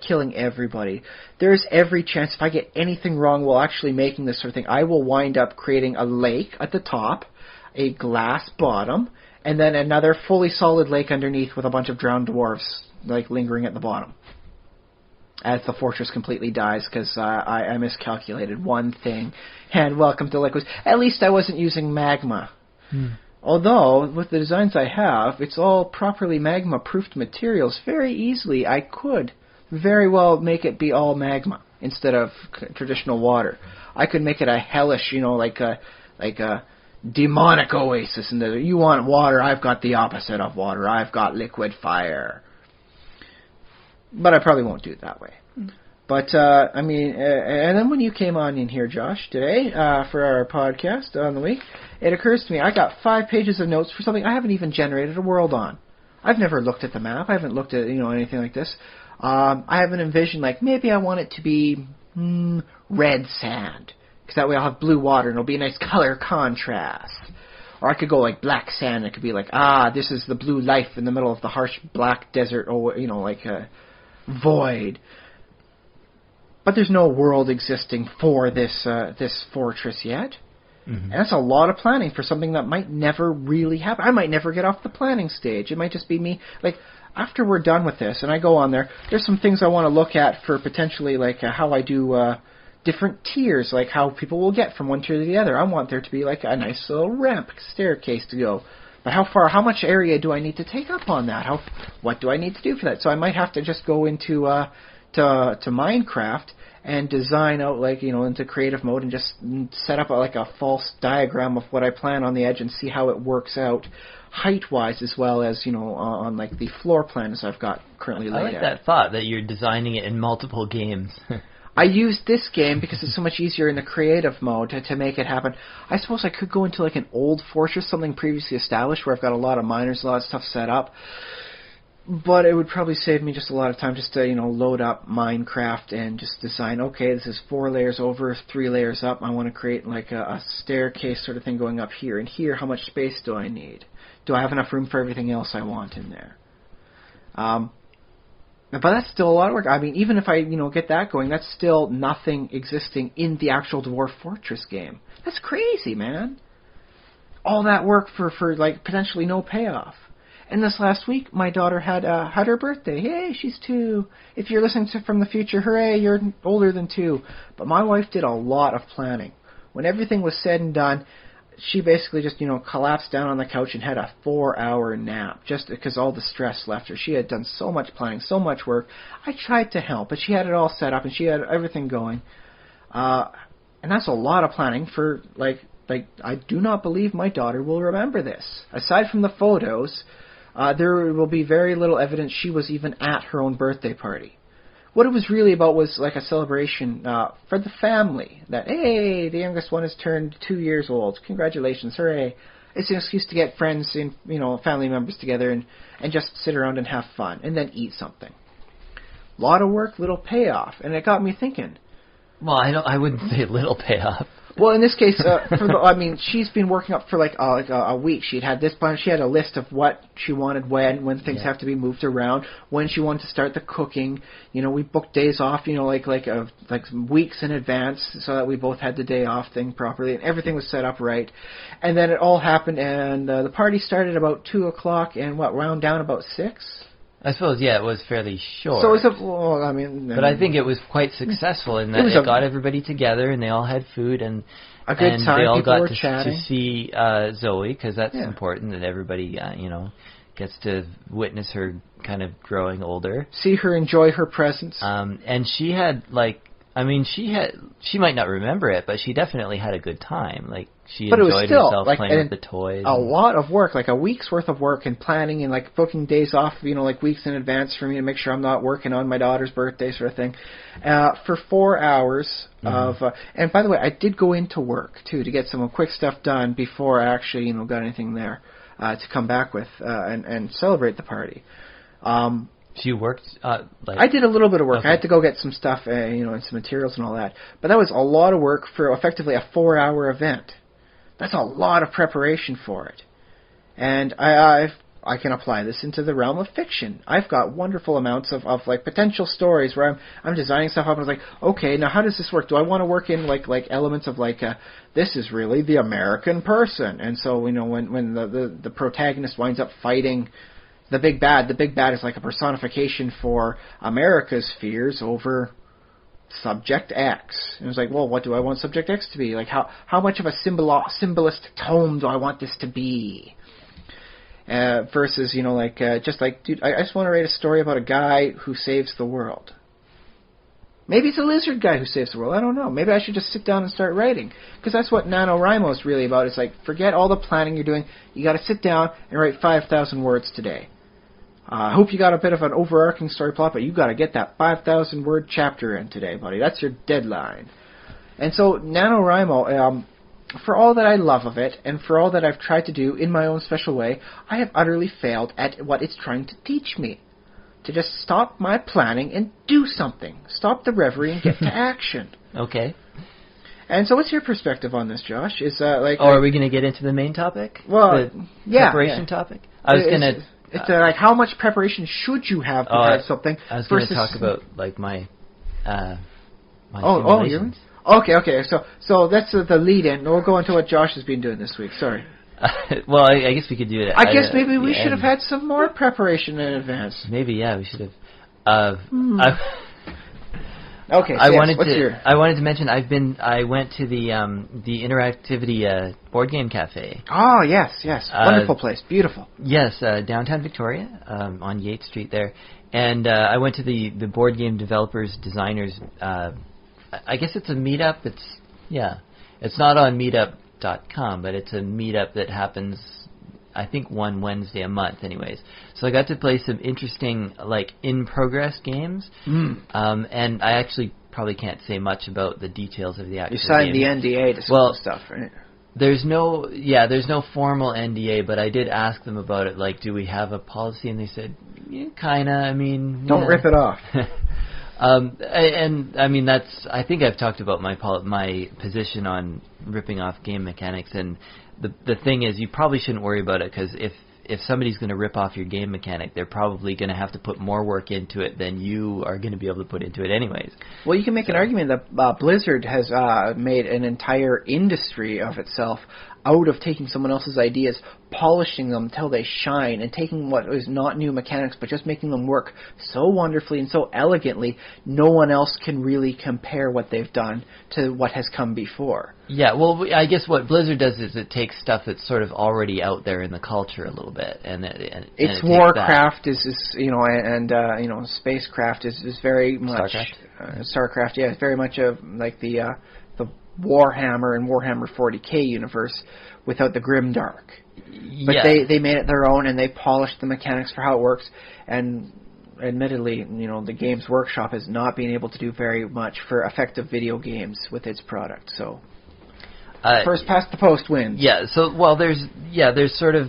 [SPEAKER 3] killing everybody. There's every chance if I get anything wrong while actually making this sort of thing, I will wind up creating a lake at the top, a glass bottom, and then another fully solid lake underneath with a bunch of drowned dwarves lingering at the bottom. As the fortress completely dies because I miscalculated one thing. And welcome to liquids. At least I wasn't using magma. Although, with the designs I have, it's all properly magma-proofed materials. Very easily, I could very well make it be all magma instead of traditional water. I could make it a hellish, like a demonic oasis. And you want water, I've got the opposite of water. I've got liquid fire. But I probably won't do it that way. But, and then when you came on in here, Josh, today, for our podcast on the week, it occurs to me, I got 5 pages of notes for something I haven't even generated a world on. I've never looked at the map. I haven't looked at, anything like this. I haven't envisioned, maybe I want it to be red sand, because that way I'll have blue water, and it'll be a nice color contrast. Or I could go black sand, and it could be this is the blue life in the middle of the harsh black desert, or, void. But there's no world existing for this fortress yet. And that's a lot of planning for something that might never really happen. I might never get off the planning stage. It might just be me. After we're done with this, and I go on there's some things I want to look at for potentially, how I do different tiers, how people will get from one tier to the other. I want there to be, a nice little ramp, staircase to go. But how much area do I need to take up on that? What do I need to do for that? So I might have to just go into to Minecraft and design out into creative mode and just set up a false diagram of what I plan on the edge and see how it works out height-wise as well as on the floor plans I've got currently laid out.
[SPEAKER 2] I like that thought that you're designing it in multiple games.
[SPEAKER 3] I used this game because it's so much easier in the creative mode to make it happen. I suppose I could go into an old fortress, something previously established where I've got a lot of miners, a lot of stuff set up. But it would probably save me just a lot of time just to, load up Minecraft and just design, okay, this is 4 layers over, 3 layers up. I want to create a staircase sort of thing going up here and here. How much space do I need? Do I have enough room for everything else I want in there? But that's still a lot of work. Even if I, get that going, that's still nothing existing in the actual Dwarf Fortress game. That's crazy, man. All that work for potentially no payoff. And this last week, my daughter had her birthday. Yay, she's 2. If you're listening from the future, hooray, you're older than 2. But my wife did a lot of planning. When everything was said and done, she basically just, collapsed down on the couch and had a 4-hour nap just because all the stress left her. She had done so much planning, so much work. I tried to help, but she had it all set up and she had everything going. And that's a lot of planning for, I do not believe my daughter will remember this. Aside from the photos, there will be very little evidence she was even at her own birthday party. What it was really about was a celebration for the family. That, hey, the youngest one has turned 2 years old. Congratulations, hooray. It's an excuse to get friends and family members together and just sit around and have fun and then eat something. A lot of work, little payoff. And it got me thinking.
[SPEAKER 2] Well, I wouldn't say little payoff.
[SPEAKER 3] Well, in this case, she's been working up for a week. She had this plan. She had a list of what she wanted when things have to be moved around, when she wanted to start the cooking. We booked days off, weeks in advance, so that we both had the day off thing properly, and everything was set up right. And then it all happened, and the party started about 2:00, and wound down about 6.
[SPEAKER 2] I suppose, it was fairly short.
[SPEAKER 3] So
[SPEAKER 2] but I think it was quite successful in that it got everybody together and they all had food and
[SPEAKER 3] a good time.
[SPEAKER 2] They all
[SPEAKER 3] People
[SPEAKER 2] got
[SPEAKER 3] were
[SPEAKER 2] to
[SPEAKER 3] chatting.
[SPEAKER 2] see Zoe because that's important that everybody gets to witness her kind of growing older.
[SPEAKER 3] See her enjoy her presence.
[SPEAKER 2] And she had she might not remember it, but she definitely had a good time. She enjoyed herself playing with the toys.
[SPEAKER 3] A lot of work, a week's worth of work and planning and booking days off, weeks in advance for me to make sure I'm not working on my daughter's birthday sort of thing. For 4 hours of, and by the way, I did go into work too to get some quick stuff done before I actually, got anything there to come back with and celebrate the party.
[SPEAKER 2] So you worked?
[SPEAKER 3] I did a little bit of work.
[SPEAKER 2] Okay.
[SPEAKER 3] I had to go get some stuff, and some materials and all that. But that was a lot of work for effectively a 4-hour event. That's a lot of preparation for it. And I can apply this into the realm of fiction. I've got wonderful amounts of like potential stories where I'm designing stuff up and it's like, okay, now how does this work? Do I want to work in like elements of like this is really the American person, and so when the protagonist winds up fighting the big bad is like a personification for America's fears over Subject X. And it's like, well, what do I want Subject X to be? Like how much of a symbolist tome do I want this to be? Versus, just like, dude, I just want to write a story about a guy who saves the world. Maybe it's a lizard guy who saves the world. I don't know. Maybe I should just sit down and start writing. Because that's what NaNoWriMo is really about. It's like, forget all the planning you're doing. You got to sit down and write 5,000 words today. I hope you got a bit of an overarching story plot, but you got to get that 5,000 word chapter in today, buddy. That's your deadline. And so NaNoWriMo, for all that I love of it, and for all that I've tried to do in my own special way, I have utterly failed at what it's trying to teach me. To just stop my planning and do something. Stop the reverie and get to action.
[SPEAKER 2] Okay.
[SPEAKER 3] And so what's your perspective on this, Josh?
[SPEAKER 2] Are we going to get into the main topic?
[SPEAKER 3] Well,
[SPEAKER 2] the preparation topic? I was going to...
[SPEAKER 3] It's like, how much preparation should you have to have something?
[SPEAKER 2] I was going to talk about, like, my
[SPEAKER 3] simulations. Okay. So that's the lead-in. We'll go into what Josh has been doing this week. Sorry.
[SPEAKER 2] Well, I guess we could do it.
[SPEAKER 3] I guess maybe we should have had some more preparation in advance.
[SPEAKER 2] Maybe, yeah, we should have.
[SPEAKER 3] Okay. So
[SPEAKER 2] I wanted to mention I went to the Interactivity board game cafe.
[SPEAKER 3] Oh yes, wonderful place, beautiful.
[SPEAKER 2] Yes, downtown Victoria, on Yates Street there, and I went to the board game developers designers. I guess it's a meetup. It's not on meetup.com, but it's a meetup that happens, I think, one Wednesday a month anyways. So I got to play some interesting, like, in-progress games. And I actually probably can't say much about the details of the actual game.
[SPEAKER 3] You signed the NDA to some stuff, right?
[SPEAKER 2] There's no formal NDA, but I did ask them about it, like, do we have a policy? And they said, yeah, kinda, I mean...
[SPEAKER 3] Don't rip it off.
[SPEAKER 2] And I mean, I think I've talked about my position on ripping off game mechanics, and the thing is, you probably shouldn't worry about it, because if somebody's going to rip off your game mechanic, they're probably going to have to put more work into it than you are going to be able to put into it anyways.
[SPEAKER 3] Well, you can make an argument that Blizzard has made an entire industry of itself out of taking someone else's ideas, polishing them till they shine, and taking what is not new mechanics, but just making them work so wonderfully and so elegantly, no one else can really compare what they've done to what has come before.
[SPEAKER 2] Yeah, well, I guess what Blizzard does is it takes stuff that's sort of already out there in the culture a little bit, and
[SPEAKER 3] it's Warcraft is Spacecraft is very much Starcraft. Yeah, it's very much like the Warhammer and Warhammer 40k universe without the grimdark. But they made it their own, and they polished the mechanics for how it works. And admittedly, the Games Workshop has not been able to do very much for effective video games with its product. So first past the post wins.
[SPEAKER 2] Yeah. So there's sort of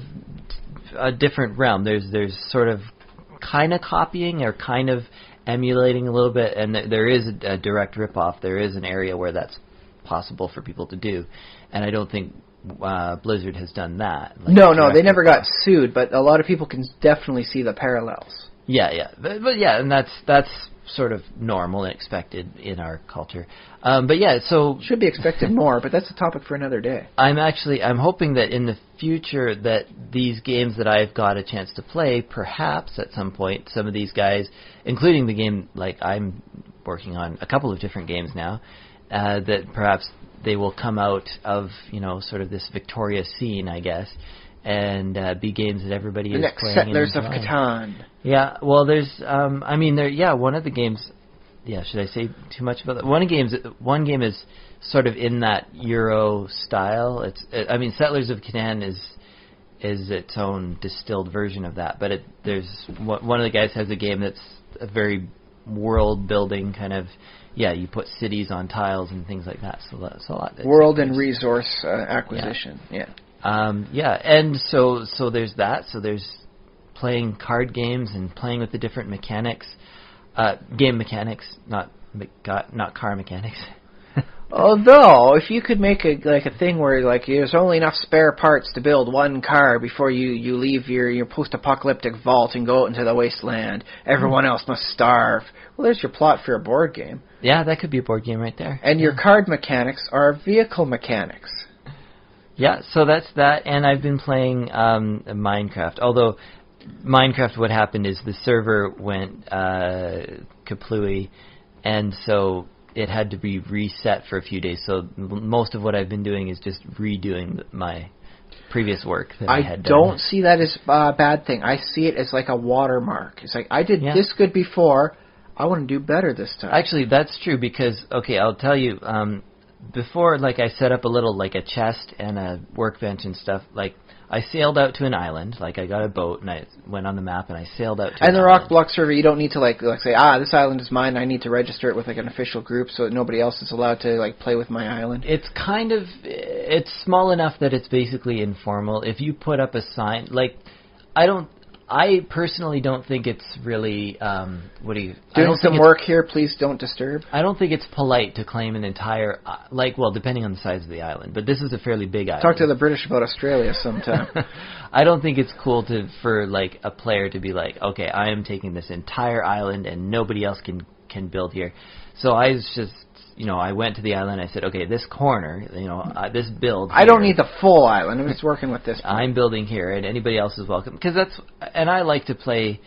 [SPEAKER 2] a different realm. There's sort of kind of copying or kind of emulating a little bit, and there is a direct ripoff. There is an area where that's possible for people to do, and I don't think Blizzard has done that. Like,
[SPEAKER 3] no, they never got sued, but a lot of people can definitely see the parallels.
[SPEAKER 2] Yeah, but yeah, and that's sort of normal and expected in our culture. But yeah, so
[SPEAKER 3] should be expected more, but that's a topic for another day.
[SPEAKER 2] I'm hoping that in the future that these games that I've got a chance to play, perhaps at some point, some of these guys, including the game, like I'm working on a couple of different games now, that perhaps they will come out of, sort of this Victoria scene, I guess, and be games that everybody is playing.
[SPEAKER 3] The next Settlers of Catan.
[SPEAKER 2] Yeah, well, there's, one of the games, should I say too much about that? One game is sort of in that Euro style. Settlers of Catan is its own distilled version of that, but there's one of the guys has a game that's a very world-building kind of, you put cities on tiles and things like that. So that's a lot.
[SPEAKER 3] World and resource acquisition. Yeah.
[SPEAKER 2] And so there's that. So there's playing card games and playing with the different mechanics, game mechanics, not car mechanics.
[SPEAKER 3] Although, if you could make a thing where like there's only enough spare parts to build one car before you leave your post-apocalyptic vault and go out into the wasteland, everyone else must starve. Well, there's your plot for a board game.
[SPEAKER 2] Yeah, that could be a board game right there.
[SPEAKER 3] And your card mechanics are vehicle mechanics.
[SPEAKER 2] Yeah, so that's that, and I've been playing Minecraft. Although Minecraft, what happened is the server went kaplooey, and so it had to be reset for a few days. So most of what I've been doing is just redoing my previous work that I had done.
[SPEAKER 3] I don't see that as a bad thing. I see it as like a watermark. It's like, I did this good before, I want to do better this time.
[SPEAKER 2] Actually, that's true because, okay, I'll tell you, before, like, I set up a little, like, a chest and a workbench and stuff, like, I sailed out to an island, like, I got a boat and I went on the map and I sailed out to an island.
[SPEAKER 3] And the Rock Block server, you don't need to, like say, this island is mine, I need to register it with, like, an official group so that nobody else is allowed to, like, play with my island.
[SPEAKER 2] It's kind of, it's small enough that it's basically informal. If you put up a sign, like, I personally don't think it's really,
[SPEAKER 3] Doing some work here, please don't disturb.
[SPEAKER 2] I don't think it's polite to claim an entire, depending on the size of the island, but this is a fairly big island.
[SPEAKER 3] Talk to the British about Australia sometime.
[SPEAKER 2] I don't think it's cool for like a player to be like, okay, I am taking this entire island and nobody else can build here. So I was just, I went to the island. I said, okay, this corner, this build.
[SPEAKER 3] I don't need the full island. I'm just working with this.
[SPEAKER 2] I'm building here, and anybody else is welcome. Because and I like to play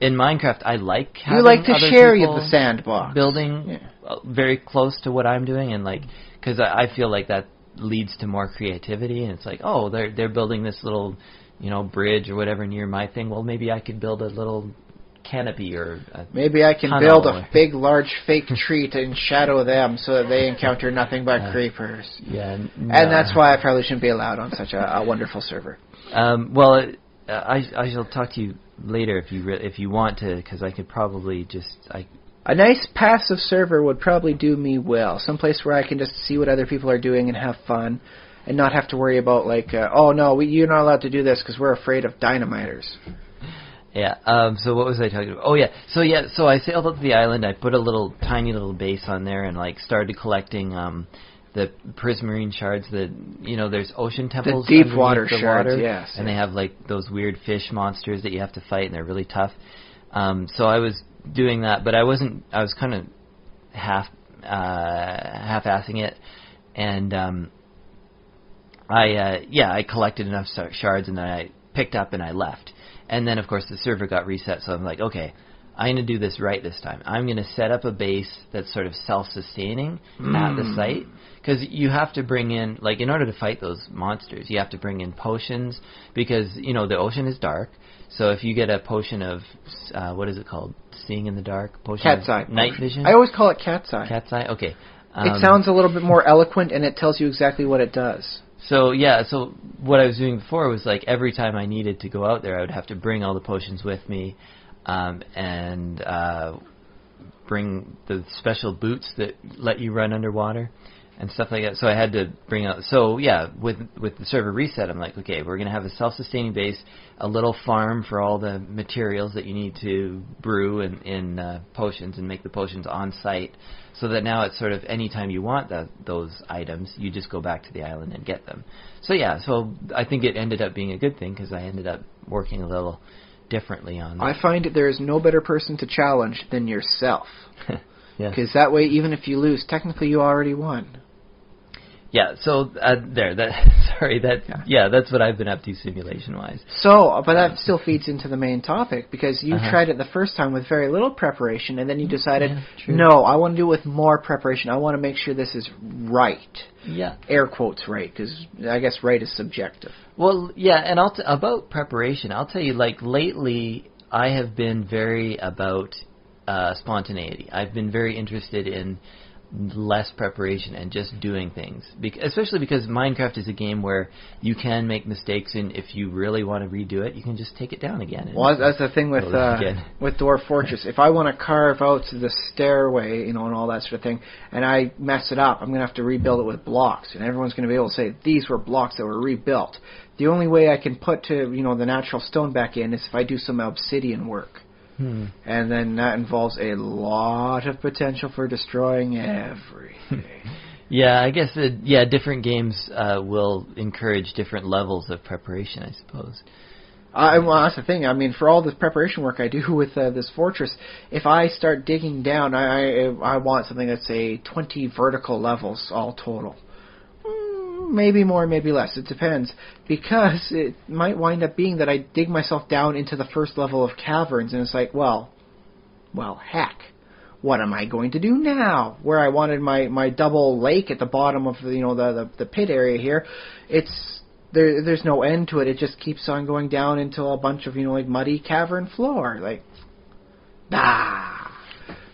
[SPEAKER 2] in Minecraft. I like having
[SPEAKER 3] you like to
[SPEAKER 2] other
[SPEAKER 3] share
[SPEAKER 2] people
[SPEAKER 3] the sandbox,
[SPEAKER 2] building very close to what I'm doing, and because I feel like that leads to more creativity. And it's like, oh, they're building this little, bridge or whatever near my thing. Well, maybe I could build a little canopy or
[SPEAKER 3] maybe I can build a big, large fake tree to shadow them so that they encounter nothing but creepers.
[SPEAKER 2] Yeah, no.
[SPEAKER 3] And that's why I probably shouldn't be allowed on such a wonderful server.
[SPEAKER 2] I shall talk to you later if you want to, because I could probably
[SPEAKER 3] a nice passive server would probably do me well. Someplace where I can just see what other people are doing and have fun, and not have to worry about you're not allowed to do this because we're afraid of dynamiters.
[SPEAKER 2] Yeah, so what was I talking about? Oh, yeah. So I sailed up to the island. I put a tiny little base on there and, started collecting the prismarine shards that, there's ocean temples.
[SPEAKER 3] The deep water shards,
[SPEAKER 2] water,
[SPEAKER 3] yes.
[SPEAKER 2] And they have, those weird fish monsters that you have to fight, and they're really tough. So I was doing that, but I was kind of half-assing it. And I collected enough shards, and then I picked up and I left. And then, of course, the server got reset, so I'm like, okay, I'm going to do this right this time. I'm going to set up a base that's sort of self-sustaining at the site, because you have to bring in, in order to fight those monsters, you have to bring in potions, because, the ocean is dark, so if you get a potion of, what is it called? Seeing in the dark? Potion
[SPEAKER 3] Cat's eye.
[SPEAKER 2] Night vision?
[SPEAKER 3] I always call it cat's eye.
[SPEAKER 2] Cat's eye? Okay.
[SPEAKER 3] It sounds a little bit more eloquent, and it tells you exactly what it does.
[SPEAKER 2] So what I was doing before was every time I needed to go out there, I would have to bring all the potions with me, and bring the special boots that let you run underwater and stuff like that. So I had to bring out. So with the server reset, I'm like, okay, we're gonna have a self-sustaining base, a little farm for all the materials that you need to brew in potions and make the potions on site. So that now it's sort of any time you want those items, you just go back to the island and get them. So I think it ended up being a good thing because I ended up working a little differently on that.
[SPEAKER 3] I find that there is no better person to challenge than yourself. Because
[SPEAKER 2] Yeah.
[SPEAKER 3] that way, even if you lose, technically you already won.
[SPEAKER 2] Yeah, so that's what I've been up to simulation-wise.
[SPEAKER 3] So, but that still feeds into the main topic, because you tried it the first time with very little preparation, and then you decided, no, I want to do it with more preparation. I want to make sure this is right.
[SPEAKER 2] Yeah.
[SPEAKER 3] Air quotes right, because I guess right is subjective.
[SPEAKER 2] Well, yeah, and about preparation, I'll tell you, lately, I have been very about spontaneity. I've been very interested in less preparation and just doing things, especially because Minecraft is a game where you can make mistakes, and if you really want to redo it, you can just take it down again.
[SPEAKER 3] Well, that's the thing with Dwarf Fortress. If I want to carve out the stairway, and all that sort of thing, and I mess it up, I'm going to have to rebuild it with blocks, and everyone's going to be able to say, these were blocks that were rebuilt. The only way I can put the natural stone back in is if I do some obsidian work. And then that involves a lot of potential for destroying everything.
[SPEAKER 2] Yeah, I guess different games will encourage different levels of preparation, I suppose.
[SPEAKER 3] Well, that's the thing. I mean, for all this preparation work I do with this fortress, if I start digging down, I want something that's, say, 20 vertical levels all total. Maybe more, maybe less. It depends. Because it might wind up being that I dig myself down into the first level of caverns, and it's like, well, heck. What am I going to do now? Where I wanted my double lake at the bottom of the pit area here, there's no end to it. It just keeps on going down into a bunch of muddy cavern floor.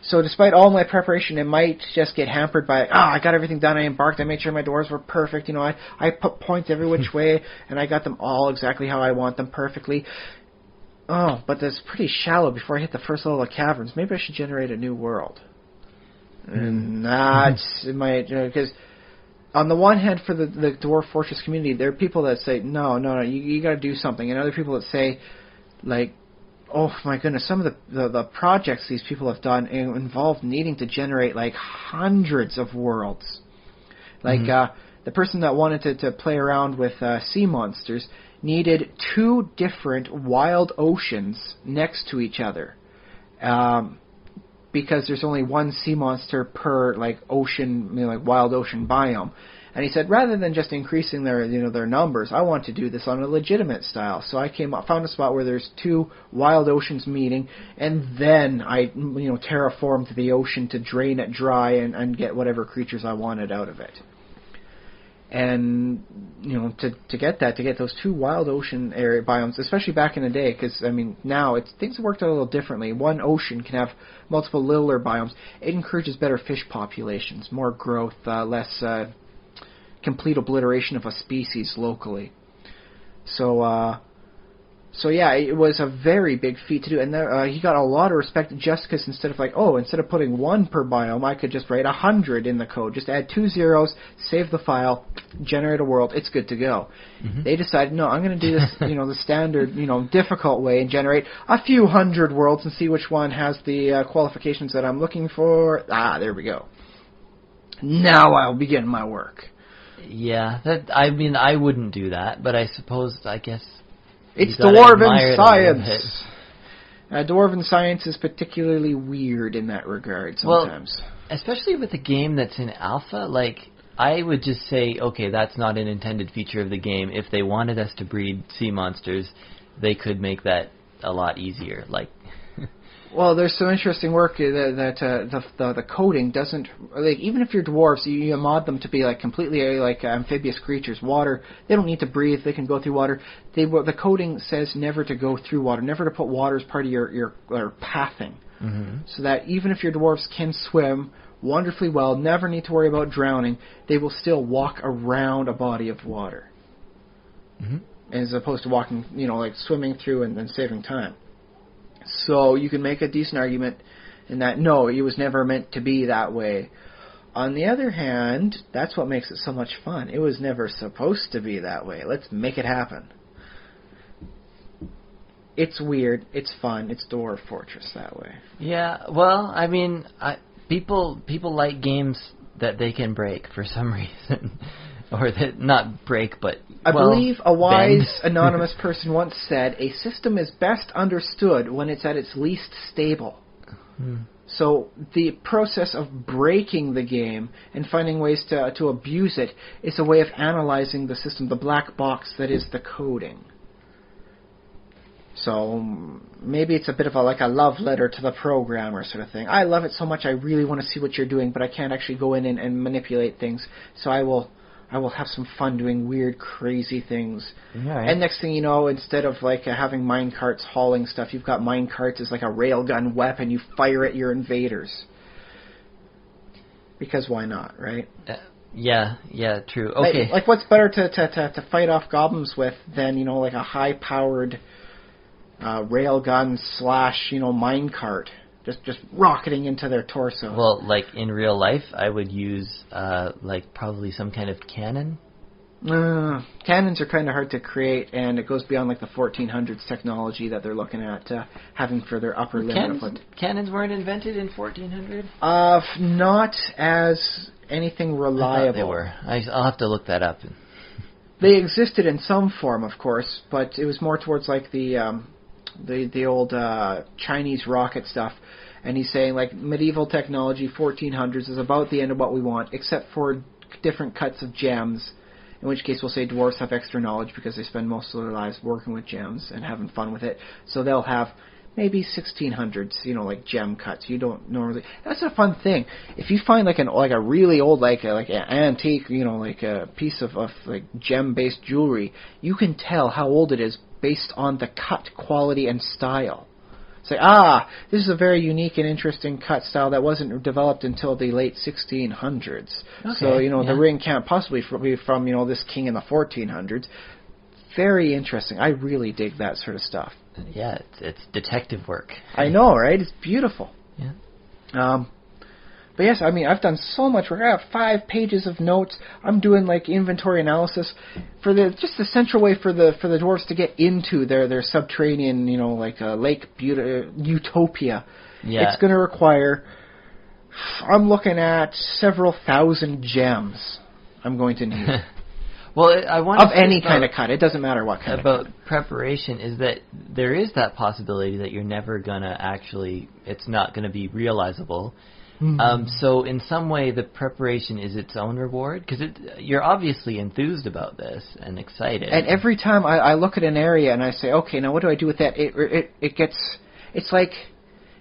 [SPEAKER 3] So despite all my preparation, it might just get hampered by I got everything done. I embarked. I made sure my doors were perfect. I put points every which way, and I got them all exactly how I want them perfectly. Oh, but that's pretty shallow before I hit the first level of caverns. Maybe I should generate a new world. And it might, because on the one hand, for the Dwarf Fortress community, there are people that say, no, you got to do something, and other people that say, oh my goodness, some of the projects these people have done involve needing to generate hundreds of worlds. The person that wanted to play around with sea monsters needed 2 different wild oceans next to each other, because there's only one sea monster per ocean, wild ocean biome. And he said, rather than just increasing their numbers, I want to do this on a legitimate style. So I found a spot where there's 2 wild oceans meeting, and then I terraformed the ocean to drain it dry and get whatever creatures I wanted out of it. And to get those 2 wild ocean area biomes, especially back in the day, because now things have worked out a little differently. One ocean can have multiple littler biomes. It encourages better fish populations, more growth, less complete obliteration of a species locally. So yeah, it was a very big feat to do, and he got a lot of respect just because instead of putting 1 per biome, I could just write 100 in the code. Just add 2 zeros, save the file, generate a world, it's good to go. Mm-hmm. They decided, no, I'm going to do this, the standard, difficult way and generate a few hundred worlds and see which one has the qualifications that I'm looking for. There we go. Now I'll begin my work.
[SPEAKER 2] Yeah, I wouldn't do that, but I guess.
[SPEAKER 3] It's Dwarven science. Dwarven science is particularly weird in that regard sometimes.
[SPEAKER 2] Well, especially with a game that's in alpha, I would just say, okay, that's not an intended feature of the game. If they wanted us to breed sea monsters, they could make that a lot easier.
[SPEAKER 3] Well, there's some interesting work that the coding doesn't, even if you're dwarves, you mod them to be completely amphibious creatures. Water, they don't need to breathe, they can go through water. The coding says never to go through water, never to put water as part of your pathing. Mm-hmm. So that even if your dwarves can swim wonderfully well, never need to worry about drowning, they will still walk around a body of water. Mm-hmm. As opposed to walking, swimming through and then saving time. So you can make a decent argument in that, no, it was never meant to be that way. On the other hand, that's what makes it so much fun. It was never supposed to be that way. Let's make it happen. It's weird. It's fun. It's Dwarf Fortress that way.
[SPEAKER 2] Yeah, well, people like games that they can break for some reason. Or that not break, but
[SPEAKER 3] I believe a wise anonymous person once said, a system is best understood when it's at its least stable. So the process of breaking the game and finding ways to abuse it is a way of analyzing the system, the black box that is the coding. So maybe it's a bit of a love letter to the programmer sort of thing. I love it so much I really want to see what you're doing, but I can't actually go in and manipulate things, so I will have some fun doing weird, crazy things. Right. And next thing you know, instead of having minecarts hauling stuff, you've got minecarts as a railgun weapon. You fire at your invaders. Because why not, right?
[SPEAKER 2] Yeah, true. Okay.
[SPEAKER 3] What's better to fight off goblins with than, a high-powered railgun / minecart? Just rocketing into their torso.
[SPEAKER 2] Well, in real life, I would use probably some kind of cannon.
[SPEAKER 3] Cannons are kind of hard to create, and it goes beyond like the 1400s technology that they're looking at having for their upper limit.
[SPEAKER 2] Cannons weren't invented in 1400?
[SPEAKER 3] Not as anything reliable.
[SPEAKER 2] I thought they were. I'll have to look that up.
[SPEAKER 3] They existed in some form, of course, but it was more towards like the old Chinese rocket stuff. And he's saying like medieval technology, 1400s, is about the end of what we want, except for different cuts of gems. In which case we'll say dwarves have extra knowledge because they spend most of their lives working with gems and having fun with it. So they'll have maybe 1600s, like gem cuts. You don't normally. That's a fun thing. If you find like a really old like an antique, like a piece of like gem-based jewelry, you can tell how old it is based on the cut quality and style. Say, this is a very unique and interesting cut style that wasn't developed until the late 1600s. Okay, so, the ring can't possibly be from, this king in the 1400s. Very interesting. I really dig that sort of stuff.
[SPEAKER 2] Yeah, it's detective work.
[SPEAKER 3] I know, right? It's beautiful.
[SPEAKER 2] Yeah.
[SPEAKER 3] But yes, I mean, I've done so much work. I have 5 pages of notes. I'm doing like inventory analysis for just the central way for the dwarves to get into their subterranean, lake utopia. Yeah. It's going to require. I'm looking at several thousand gems. I'm going to need.
[SPEAKER 2] Well, I want
[SPEAKER 3] of any kind of cut. It doesn't matter what kind
[SPEAKER 2] about
[SPEAKER 3] of cut.
[SPEAKER 2] Preparation is that there is that possibility that you're never gonna it's not gonna be realizable. So in some way, the preparation is its own reward, because you're obviously enthused about this and excited.
[SPEAKER 3] And every time I look at an area and I say, okay, now what do I do with that? It's like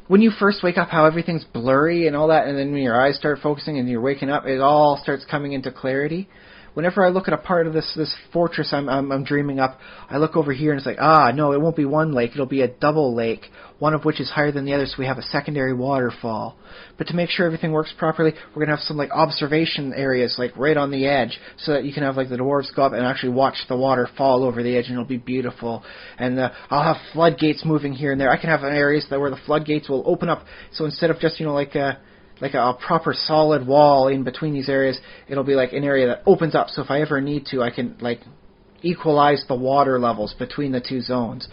[SPEAKER 3] when you first wake up, how everything's blurry and all that, and then when your eyes start focusing and you're waking up, it all starts coming into clarity. Whenever I look at a part of this fortress I'm dreaming up, I look over here and it's like, no, it won't be one lake, it'll be a double lake, one of which is higher than the other, so we have a secondary waterfall. But to make sure everything works properly, we're going to have some like observation areas like right on the edge, so that you can have like the dwarves go up and actually watch the water fall over the edge, and it'll be beautiful. And I'll have floodgates moving here and there. I can have areas where the floodgates will open up, so instead of just like a proper solid wall in between these areas, it'll be like an area that opens up, so if I ever need to, I can like equalize the water levels between the two zones.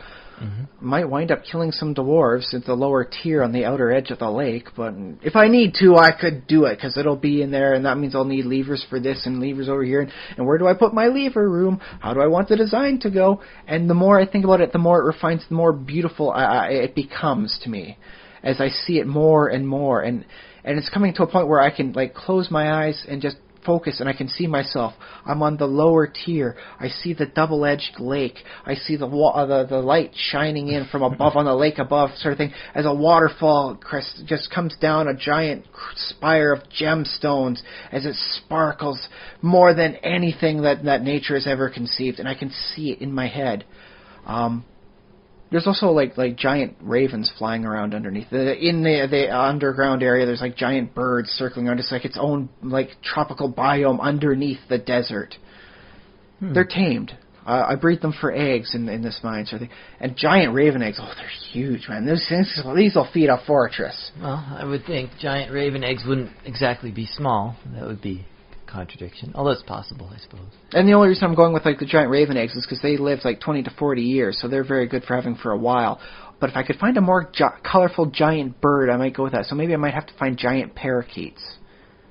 [SPEAKER 3] Might wind up killing some dwarves at the lower tier on the outer edge of the lake, but if I need to, I could do it, because it'll be in there, and that means I'll need levers for this and levers over here, and where do I put my lever room? How do I want the design to go? And the more I think about it, the more it refines, the more beautiful it becomes to me, as I see it more and more, and it's coming to a point where I can like close my eyes and just focus, and I can see myself. I'm on the lower tier. I see the double-edged lake. I see the light shining in from above on the lake above, sort of thing, as a waterfall crest just comes down a giant spire of gemstones as it sparkles more than anything that nature has ever conceived, and I can see it in my head. There's also like giant ravens flying around underneath. In the underground area, there's like giant birds circling around. It's like its own like tropical biome underneath the desert. They're tamed. I breed them for eggs in this mine, sort of thing. And giant raven eggs, they're huge, man. These will feed a fortress.
[SPEAKER 2] Well, I would think giant raven eggs wouldn't exactly be small. That would be contradiction, although it's possible, I suppose.
[SPEAKER 3] And the only reason I'm going with like the giant raven eggs is because they live like 20 to 40 years, so they're very good for having for a while. But if I could find a more colorful giant bird, I might go with that. So maybe I might have to find giant parakeets.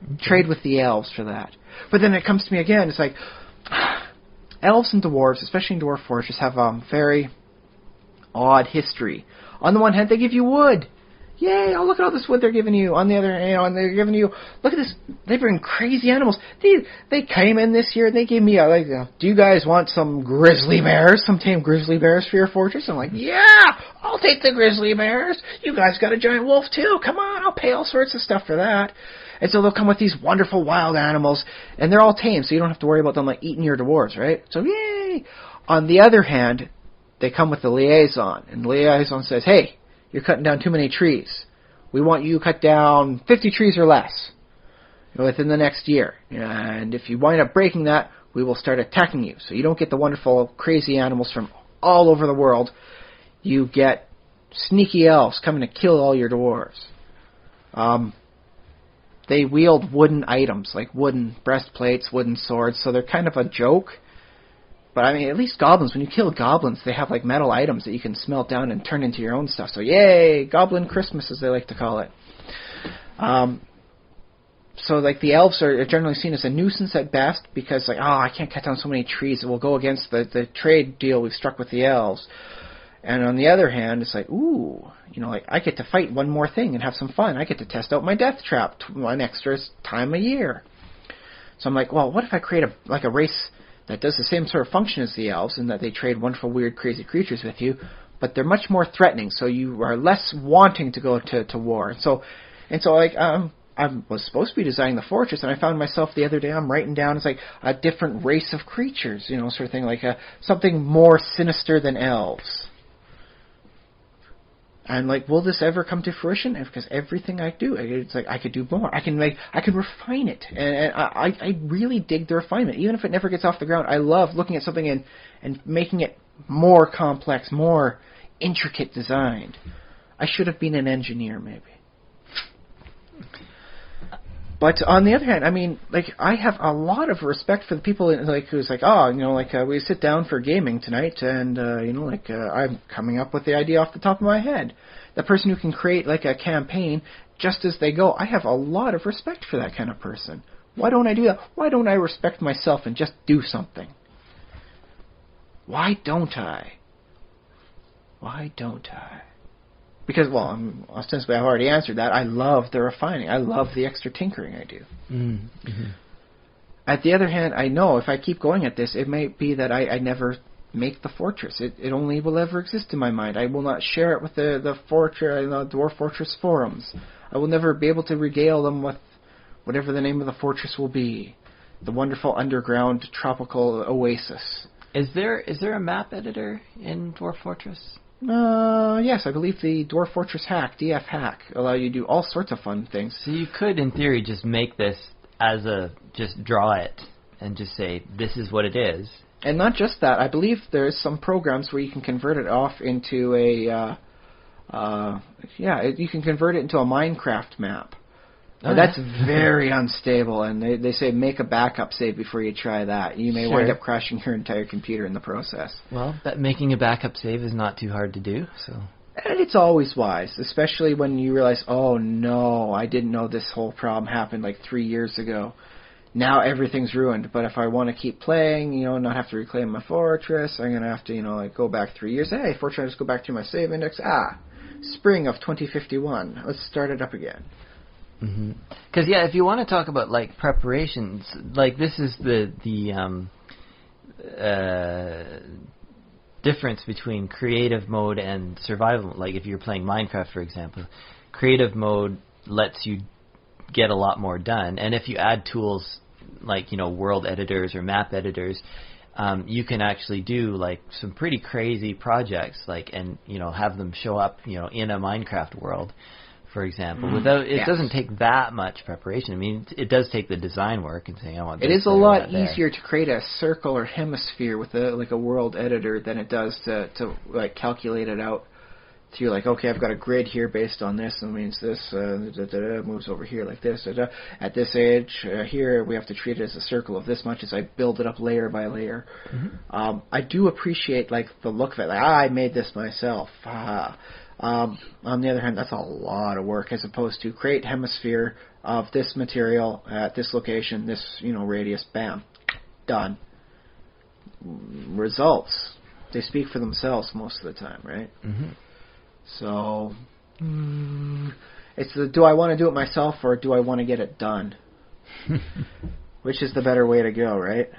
[SPEAKER 3] Okay. Trade with the elves for that. But then it comes to me again, it's like elves and dwarves, especially in Dwarf Fortress, have very odd history. On the one hand, they give you wood. Yay, look at all this wood they're giving you. On the other hand, they're giving you, look at this, they bring crazy animals. They came in this year and they gave me, do you guys want some grizzly bears, some tame grizzly bears for your fortress? I'm like, yeah, I'll take the grizzly bears. You guys got a giant wolf too. Come on, I'll pay all sorts of stuff for that. And so they'll come with these wonderful wild animals, and they're all tame, so you don't have to worry about them like eating your dwarves, right? So yay! On the other hand, they come with the liaison, and the liaison says, hey, you're cutting down too many trees. We want you to cut down 50 trees or less within the next year. And if you wind up breaking that, we will start attacking you. So you don't get the wonderful, crazy animals from all over the world. You get sneaky elves coming to kill all your dwarves. They wield wooden items, like wooden breastplates, wooden swords, so they're kind of a joke. But I mean, at least goblins, when you kill goblins, they have like metal items that you can smelt down and turn into your own stuff. So yay, Goblin Christmas, as they like to call it. So like the elves are generally seen as a nuisance at best because like, I can't cut down so many trees. It will go against the trade deal we've struck with the elves. And on the other hand, it's like, ooh, like I get to fight one more thing and have some fun. I get to test out my death trap one extra time a year. So I'm like, well, what if I create a race that does the same sort of function as the elves in that they trade wonderful, weird, crazy creatures with you, but they're much more threatening, so you are less wanting to go to war. And so like, I was supposed to be designing the fortress, and I found myself the other day, I'm writing down, it's like a different race of creatures, sort of thing, like something more sinister than elves. And like, will this ever come to fruition? Because everything I do, it's like I could do more. I can refine it, and I really dig the refinement. Even if it never gets off the ground, I love looking at something and making it more complex, more intricate designed. I should have been an engineer, maybe. But on the other hand, I mean, like, I have a lot of respect for the people like who's like, we sit down for gaming tonight, and I'm coming up with the idea off the top of my head. The person who can create like a campaign just as they go, I have a lot of respect for that kind of person. Why don't I do that? Why don't I respect myself and just do something? Why don't I? Why don't I? Because, well, ostensibly I've already answered that. I love the refining. I love the extra tinkering I do.
[SPEAKER 2] Mm-hmm.
[SPEAKER 3] At the other hand, I know if I keep going at this, it may be that I never make the fortress. It only will ever exist in my mind. I will not share it with the Dwarf Fortress forums. I will never be able to regale them with whatever the name of the fortress will be. The wonderful underground tropical oasis.
[SPEAKER 2] Is there a map editor in Dwarf Fortress?
[SPEAKER 3] Yes, I believe the Dwarf Fortress hack, DF hack, allow you to do all sorts of fun things.
[SPEAKER 2] So you could, in theory, just make this just draw it and just say, this is what it is.
[SPEAKER 3] And not just that, I believe there's some programs where you can convert it off into you can convert it into a Minecraft map. That's very unstable, and they say make a backup save before you try that. You may wind up crashing your entire computer in the process.
[SPEAKER 2] Well, making a backup save is not too hard to do, so.
[SPEAKER 3] And it's always wise, especially when you realize, oh no, I didn't know this whole problem happened like 3 years ago. Now everything's ruined, but if I want to keep playing, not have to reclaim my fortress, I'm going to have to, go back 3 years. Hey, fortunately, just go back to my save index. Spring of 2051. Let's start it up again.
[SPEAKER 2] Because if you want to talk about like preparations, like this is the difference between creative mode and survival. Like if you're playing Minecraft, for example, creative mode lets you get a lot more done, and if you add tools like world editors or map editors, you can actually do like some pretty crazy projects, and have them show up in a Minecraft world. For example, it doesn't take that much preparation. I mean, it does take the design work and saying I want.
[SPEAKER 3] It is a lot easier to create a circle or hemisphere with a world editor than it does to calculate it out through okay, I've got a grid here based on this, and means this moves over here like this. At this age here, we have to treat it as a circle of this much as I build it up layer by layer. I do appreciate the look of it. I made this myself. On the other hand, that's a lot of work as opposed to create hemisphere of this material at this location, this radius, bam, done. Results, they speak for themselves most of the time, right? So, it's do I want to do it myself or do I want to get it done? Which is the better way to go, right?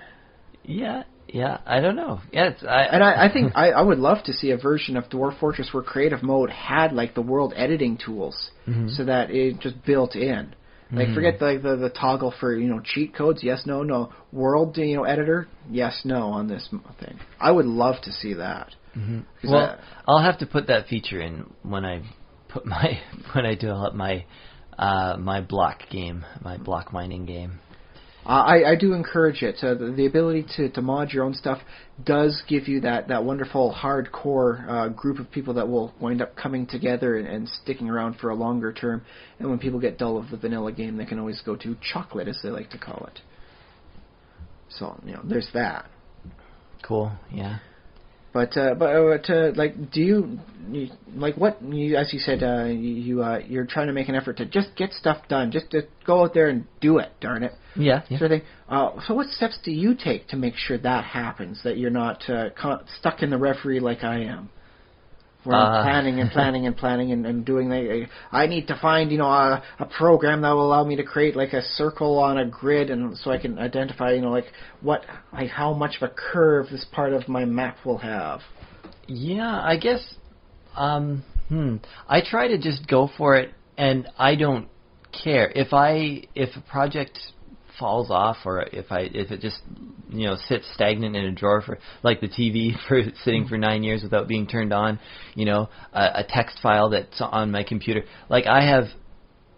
[SPEAKER 2] Yeah, I don't know. Yeah,
[SPEAKER 3] I think I would love to see a version of Dwarf Fortress where creative mode had the world editing tools, so that it just built in. Forget the toggle for cheat codes. Yes, no. World world yes, no on this thing. I would love to see that.
[SPEAKER 2] Well, I'll have to put that feature in when I develop my my block mining game.
[SPEAKER 3] I do encourage it. The ability to mod your own stuff does give you that wonderful hardcore group of people that will wind up coming together and sticking around for a longer term. And when people get dull of the vanilla game, they can always go to chocolate, as they like to call it. So, there's that.
[SPEAKER 2] Cool. Yeah.
[SPEAKER 3] But like, do you like what you, as you said, you're trying to make an effort to just get stuff done, just to go out there and do it, darn it.
[SPEAKER 2] Yeah.
[SPEAKER 3] Sort of thing. So what steps do you take to make sure that happens, that you're not stuck in the referee like I am? Where I'm planning and planning and planning and doing I need to find, a program that will allow me to create like a circle on a grid, and so I can identify, how much of a curve this part of my map will have.
[SPEAKER 2] Yeah, I guess I try to just go for it, and I don't care if a project falls off, or if it just sits stagnant in a drawer for, like the TV, for sitting for 9 years without being turned on, a text file that's on my computer. Like I've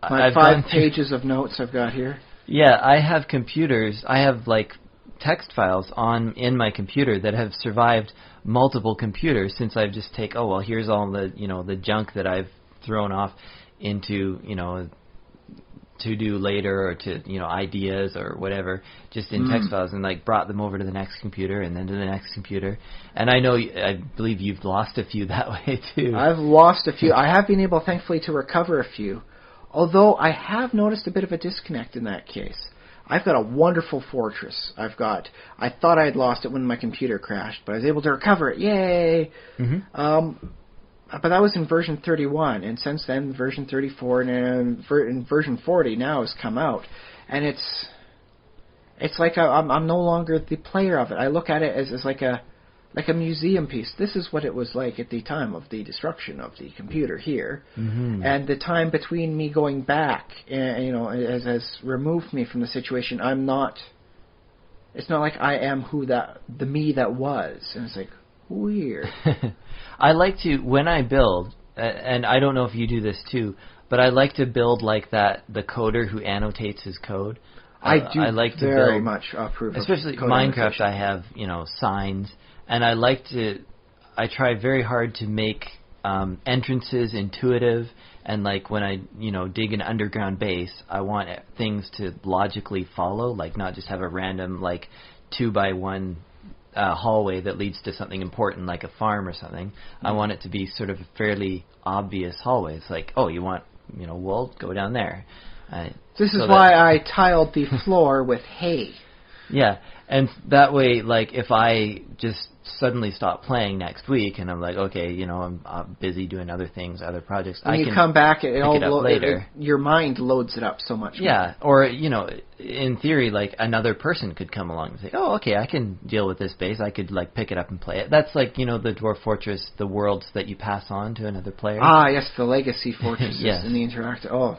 [SPEAKER 3] 5 pages of notes I've got here.
[SPEAKER 2] Yeah, I have computers. I have like text files in my computer that have survived multiple computers since I've just here's all the the junk that I've thrown off into to do later, or to ideas or whatever, just in text files, and like brought them over to the next computer and then to the next computer. And I believe you've lost a few that way too.
[SPEAKER 3] I've lost a few. I have been able, thankfully, to recover a few, although I have noticed a bit of a disconnect in that case. I've got a wonderful fortress. I thought I had lost it when my computer crashed, but I was able to recover it. Yay! But that was in version 31, and since then, version 34 and version 40 now has come out, and it's like I'm no longer the player of it. I look at it as like a museum piece. This is what it was like at the time of the destruction of the computer here, and the time between me going back, has removed me from the situation. I'm not. It's not like I am the me that was, and it's like weird.
[SPEAKER 2] I like to, when I build, and I don't know if you do this too, but I like to build like that, the coder who annotates his code.
[SPEAKER 3] I do
[SPEAKER 2] I like to
[SPEAKER 3] very
[SPEAKER 2] build,
[SPEAKER 3] much approve of
[SPEAKER 2] especially
[SPEAKER 3] code
[SPEAKER 2] Minecraft.
[SPEAKER 3] annotation.
[SPEAKER 2] I have signs, and I try very hard to make entrances intuitive, and like when I dig an underground base, I want things to logically follow, like not just have a random 2x1 hallway that leads to something important like a farm or something. I want it to be sort of a fairly obvious hallway. It's like, oh, you want wool? Go down there.
[SPEAKER 3] This is why I tiled the floor with hay.
[SPEAKER 2] Yeah, and that way, like, if I just suddenly stop playing next week, and I'm like, okay, I'm busy doing other things, other projects.
[SPEAKER 3] When you come back, it all
[SPEAKER 2] later.
[SPEAKER 3] Your mind loads it up so much.
[SPEAKER 2] Yeah, or in theory, like another person could come along and say, oh, okay, I can deal with this base. I could pick it up and play it. That's like the Dwarf Fortress, the worlds that you pass on to another player.
[SPEAKER 3] Ah, yes, the legacy fortresses
[SPEAKER 2] yes.
[SPEAKER 3] in the interactive. Oh.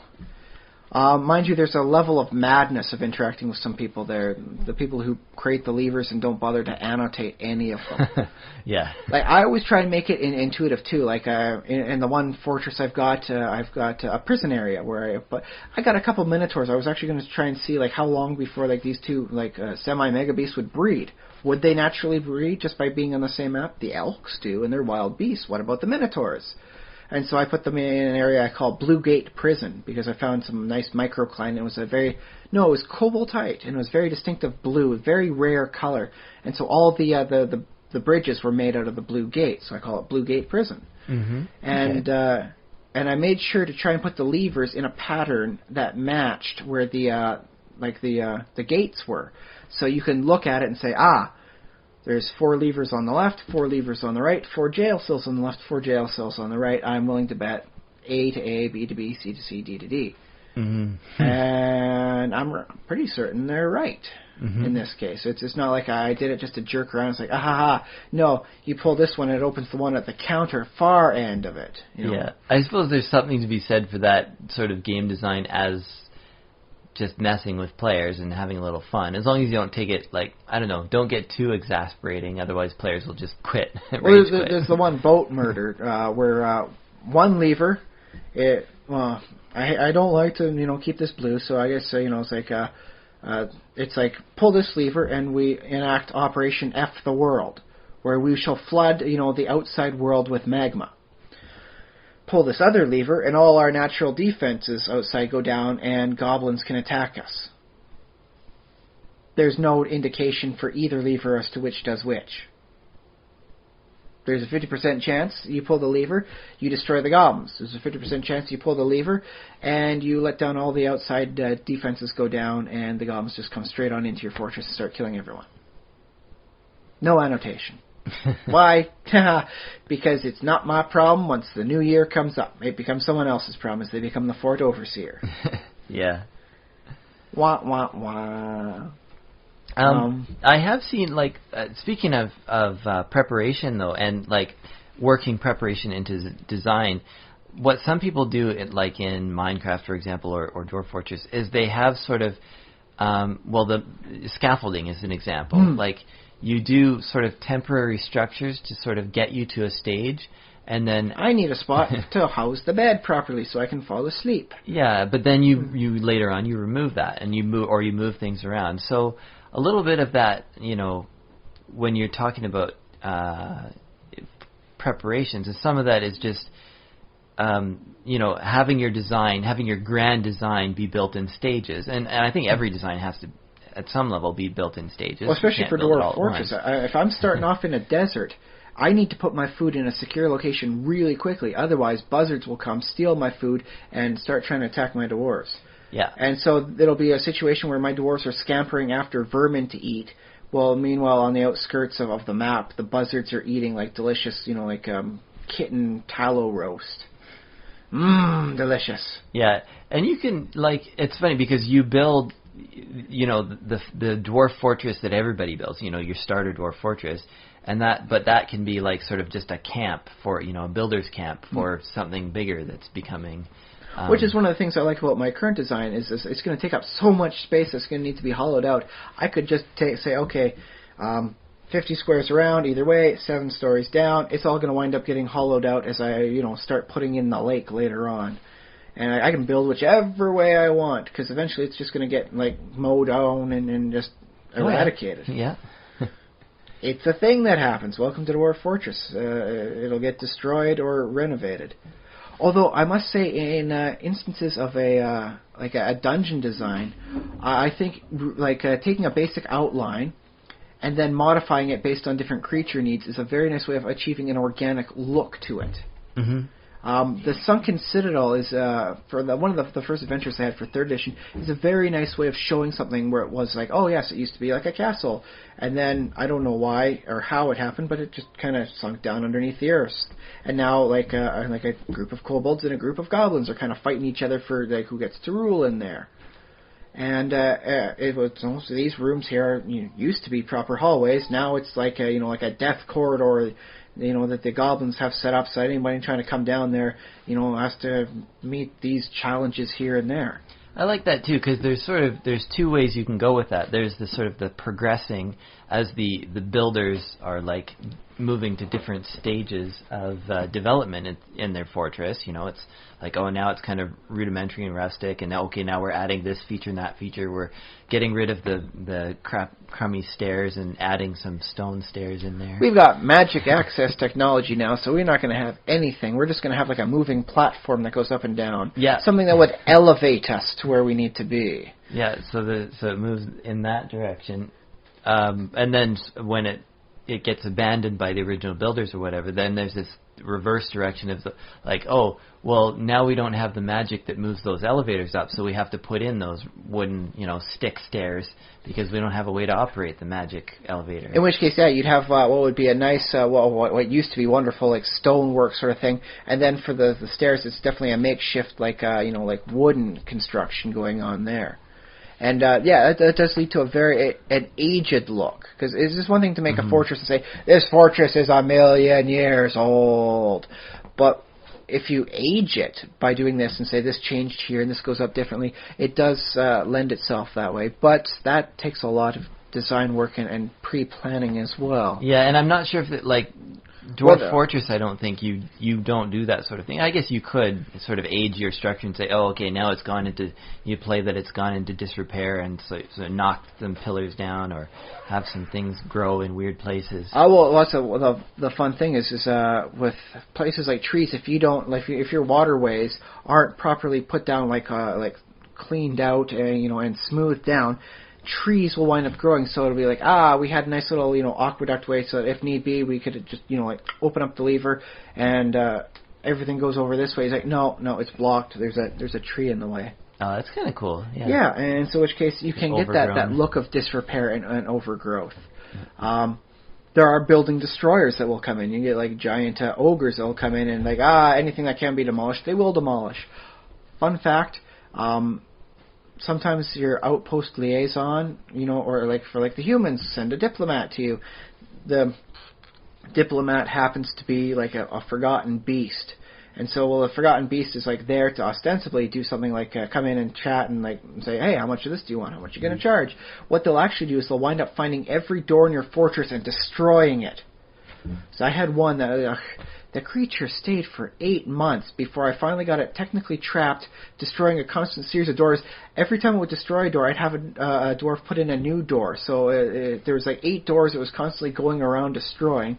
[SPEAKER 3] Mind you, there's a level of madness of interacting with some people there. The people who create the levers and don't bother to annotate any of them.
[SPEAKER 2] Yeah.
[SPEAKER 3] Like, I always try and make it intuitive too. Like in the one fortress I've got a prison area but I got a couple minotaurs. I was actually going to try and see how long before these two semi-mega beasts would breed. Would they naturally breed just by being on the same map? The elks do, and they're wild beasts. What about the minotaurs? And so I put them in an area I call Blue Gate Prison, because I found some nice microcline. It was it was cobaltite, and it was very distinctive blue, very rare color. And so all the bridges were made out of the Blue Gate, so I call it Blue Gate Prison.
[SPEAKER 2] Mm-hmm.
[SPEAKER 3] And and I made sure to try and put the levers in a pattern that matched where the gates were. So you can look at it and say, there's 4 levers on the left, 4 levers on the right, 4 jail cells on the left, 4 jail cells on the right. I'm willing to bet A to A, B to B, C to C, D to D.
[SPEAKER 2] Mm-hmm.
[SPEAKER 3] And I'm pretty certain they're right in this case. It's not like I did it just to jerk around. It's like, no, you pull this one, it opens the one at the counter far end of it.
[SPEAKER 2] Yeah, I suppose there's something to be said for that sort of game design as just messing with players and having a little fun. As long as you don't take it don't get too exasperating, otherwise players will just quit.
[SPEAKER 3] There's the one boat murder where one lever, I don't like to keep this blue, so I guess it's like pull this lever and we enact Operation F the world, where we shall flood the outside world with magma. Pull this other lever, and all our natural defenses outside go down, and goblins can attack us. there's no indication for either lever as to which does which. There's a 50% chance you pull the lever, you destroy the goblins. There's a 50% chance you pull the lever, and you let down all the outside defenses go down, and the goblins just come straight on into your fortress and start killing everyone. No annotation. Why? Because it's not my problem once the new year comes up. It becomes someone else's problem as they become the fort overseer.
[SPEAKER 2] Yeah.
[SPEAKER 3] Wah, wah, wah.
[SPEAKER 2] I have seen, like, speaking of preparation, though, and, like, working preparation into design, what some people do, like in Minecraft, for example, or Dwarf Fortress, is they have sort of, the scaffolding is an example. Like, you do sort of temporary structures to sort of get you to a stage, and then...
[SPEAKER 3] I need a spot to house the bed properly so I can fall asleep.
[SPEAKER 2] Yeah, but then you later on, you remove that, and you move things around. So... a little bit of that, when you're talking about preparations, and some of that is just, having your grand design be built in stages. And I think every design has to, at some level, be built in stages.
[SPEAKER 3] Well, especially for Dwarf Fortress. If I'm starting off in a desert, I need to put my food in a secure location really quickly. Otherwise, buzzards will come, steal my food, and start trying to attack my dwarves.
[SPEAKER 2] Yeah.
[SPEAKER 3] And so it'll be a situation where my dwarves are scampering after vermin to eat. Well, meanwhile, on the outskirts of the map, the buzzards are eating like delicious, kitten tallow roast. Delicious.
[SPEAKER 2] Yeah, and you can, it's funny because you build, the dwarf fortress that everybody builds, your starter dwarf fortress, but that can be like sort of just a camp for, a builder's camp for something bigger that's becoming...
[SPEAKER 3] Which is one of the things I like about my current design is it's going to take up so much space that's going to need to be hollowed out. I could just say, okay, 50 squares around either way, 7 stories down. It's all going to wind up getting hollowed out as I, start putting in the lake later on. And I can build whichever way I want because eventually it's just going to get mowed down and just eradicated.
[SPEAKER 2] Yeah.
[SPEAKER 3] It's a thing that happens. Welcome to Dwarf Fortress. It'll get destroyed or renovated. Although I must say, in instances of a dungeon design, I think taking a basic outline and then modifying it based on different creature needs is a very nice way of achieving an organic look to it.
[SPEAKER 2] Mm-hmm.
[SPEAKER 3] The Sunken Citadel is one of the first adventures I had for 3rd edition. Is a very nice way of showing something where it was like, oh yes, it used to be like a castle, and then I don't know why or how it happened, but it just kind of sunk down underneath the earth, and now like a group of kobolds and a group of goblins are kind of fighting each other for who gets to rule in there. And it was almost these rooms here used to be proper hallways. Now it's like a death corridor. That the goblins have set up so anybody trying to come down there, has to meet these challenges here and there.
[SPEAKER 2] I like that too because there's 2 ways you can go with that. There's the sort of the progressing as the builders are like moving to different stages of development in their fortress. It's like, oh, now it's kind of rudimentary and rustic, and now we're adding this feature and that feature. We're getting rid of the crummy stairs and adding some stone stairs in there.
[SPEAKER 3] We've got magic access technology now, so we're not going to have anything. We're just going to have like a moving platform that goes up and down.
[SPEAKER 2] Yeah.
[SPEAKER 3] Something that would elevate us to where we need to be.
[SPEAKER 2] Yeah, so it moves in that direction. And then when it gets abandoned by the original builders or whatever, then there's this reverse direction of now we don't have the magic that moves those elevators up, so we have to put in those wooden, stick stairs because we don't have a way to operate the magic elevator.
[SPEAKER 3] In which case, yeah, you'd have what would be a nice, what used to be wonderful, like stonework sort of thing, and then for the stairs, it's definitely a makeshift, like wooden construction going on there. And that does lead to an aged look. Because it's just one thing to make a fortress and say, this fortress is 1,000,000 years old. But if you age it by doing this and say this changed here and this goes up differently, it does lend itself that way. But that takes a lot of design work and pre-planning as well.
[SPEAKER 2] Yeah, and I'm not sure if Dwarf Fortress, I don't think you don't do that sort of thing. I guess you could sort of age your structure and say, oh, okay, now it's gone into disrepair, and so knock some pillars down or have some things grow in weird places. The fun thing is with places like trees, if your waterways aren't properly put down, cleaned out, and smoothed down,
[SPEAKER 3] trees will wind up growing. So it'll be like, we had a nice little, aqueduct way, so that if need be, we could just, open up the lever and everything goes over this way. He's like, no, it's blocked. There's a tree in the way.
[SPEAKER 2] Oh, that's kind of cool. Yeah.
[SPEAKER 3] Yeah, and so in which case you can get that look of disrepair and overgrowth. There are building destroyers that will come in. You get like giant ogres that will come in and like, anything that can be demolished, they will demolish. Fun fact, sometimes your outpost liaison, or like for like the humans, send a diplomat to you. The diplomat happens to be like a forgotten beast. And so, the forgotten beast is like there to ostensibly do something like come in and chat and like say, hey, how much of this do you want? How much are you going to charge? What they'll actually do is they'll wind up finding every door in your fortress and destroying it. So I had one that the creature stayed for 8 months before I finally got it technically trapped, destroying a constant series of doors. Every time it would destroy a door, I'd have a dwarf put in a new door. So there was like 8 doors it was constantly going around destroying.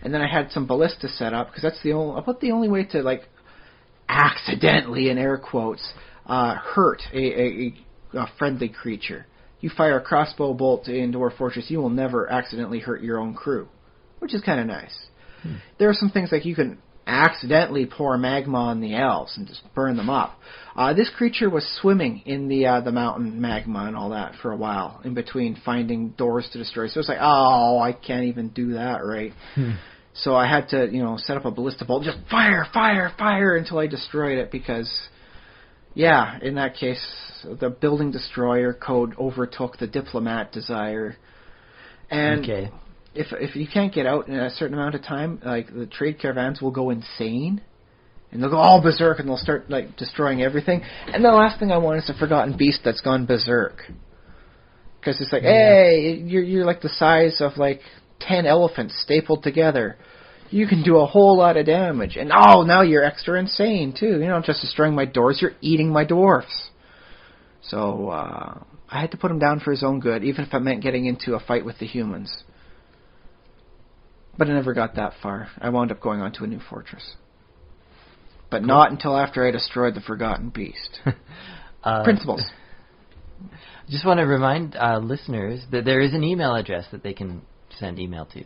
[SPEAKER 3] And then I had some ballista set up, because that's about the only way to like accidentally, in air quotes, hurt a friendly creature. You fire a crossbow bolt into Dwarf Fortress, you will never accidentally hurt your own crew, which is kind of nice. There are some things like you can accidentally pour magma on the elves and just burn them up. This creature was swimming in the mountain magma and all that for a while, in between finding doors to destroy. So it's like, I can't even do that right. So I had to, set up a ballista bolt, just fire until I destroyed it, because, in that case, the building destroyer code overtook the diplomat desire. And if you can't get out in a certain amount of time, like the trade caravans will go insane, and they'll go all berserk, and they'll start like destroying everything. And the last thing I want is a forgotten beast that's gone berserk, because it's like, hey, you're like the size of like 10 elephants stapled together. You can do a whole lot of damage, and now you're extra insane too. You're not just destroying my doors, you're eating my dwarfs. So I had to put him down for his own good, even if it meant getting into a fight with the humans. But I never got that far. I wound up going on to a new fortress. But not until after I destroyed the Forgotten Beast. Principles.
[SPEAKER 2] Just want to remind listeners that there is an email address that they can send email to.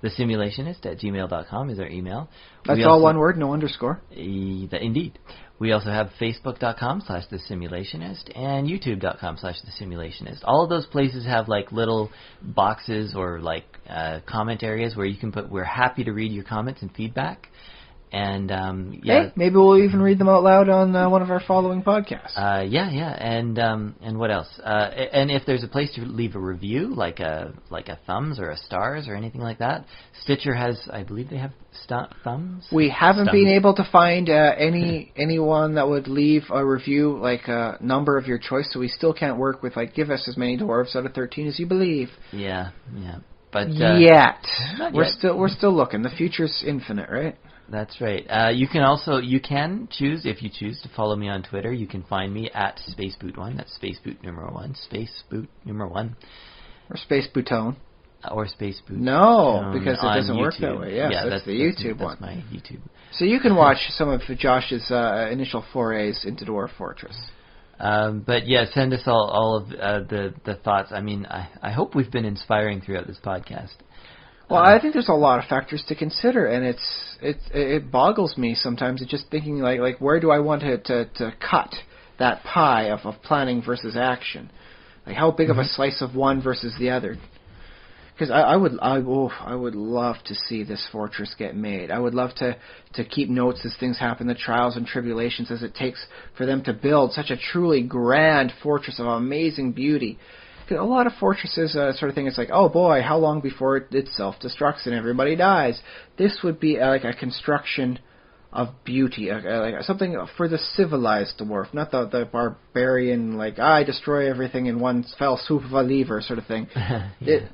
[SPEAKER 2] TheSimulationist@gmail.com is our email.
[SPEAKER 3] That's all one word, no underscore.
[SPEAKER 2] Indeed. We also have Facebook.com/TheSimulationist and YouTube.com/TheSimulationist. All of those places have like little boxes or like comment areas where you can put, we're happy to read your comments and feedback. And
[SPEAKER 3] hey, maybe we'll even read them out loud on one of our following podcasts.
[SPEAKER 2] And what else? And if there's a place to leave a review, like a thumbs or a stars or anything like that, Stitcher has, I believe they have thumbs.
[SPEAKER 3] We haven't been able to find anyone that would leave a review like a number of your choice, so we still can't work with like give us as many dwarves out of 13 as you believe.
[SPEAKER 2] Yeah. But
[SPEAKER 3] we're still looking. The future's infinite, right?
[SPEAKER 2] That's right. You can choose, if you choose to follow me on Twitter, you can find me at SpaceBoot1. That's SpaceBoot numeral 1. SpaceBoot numeral 1.
[SPEAKER 3] Or SpaceBootone.
[SPEAKER 2] Or SpaceBoot.
[SPEAKER 3] No, because it doesn't work
[SPEAKER 2] YouTube.
[SPEAKER 3] that way. Yes, that's the YouTube one.
[SPEAKER 2] That's my YouTube.
[SPEAKER 3] So you can watch some of Josh's initial forays into Dwarf Fortress.
[SPEAKER 2] But yeah, send us all of the thoughts. I mean, I hope we've been inspiring throughout this podcast.
[SPEAKER 3] Well, I think there's a lot of factors to consider, and it boggles me sometimes. It's just thinking like where do I want to cut that pie of planning versus action? Like how big of a slice of one versus the other? Because I would love to see this fortress get made. I would love to keep notes as things happen, the trials and tribulations as it takes for them to build such a truly grand fortress of amazing beauty. A lot of fortresses sort of thing, it's like, oh boy, how long before it self-destructs and everybody dies? This would be like a construction of beauty, like something for the civilized dwarf, not the barbarian, like, I destroy everything in one fell swoop of a lever sort of thing.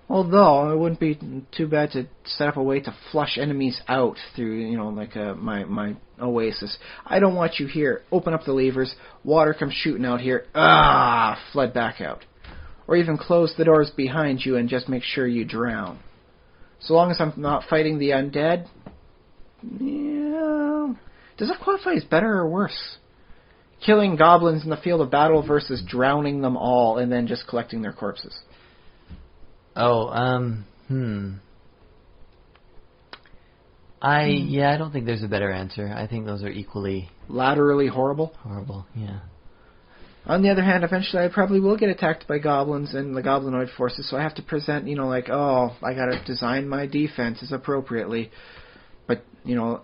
[SPEAKER 3] Although it wouldn't be too bad to set up a way to flush enemies out through, like my oasis. I don't want you here. Open up the levers, water comes shooting out here, flood back out. Or even close the doors behind you and just make sure you drown. So long as I'm not fighting the undead, does that qualify as better or worse? killing goblins in the field of battle versus drowning them all and then just collecting their corpses?
[SPEAKER 2] Oh, I don't think there's a better answer. I think those are equally
[SPEAKER 3] laterally horrible.
[SPEAKER 2] Horrible, yeah.
[SPEAKER 3] On the other hand, eventually I probably will get attacked by goblins and the goblinoid forces, so I have to present, like, I gotta design my defenses appropriately. But,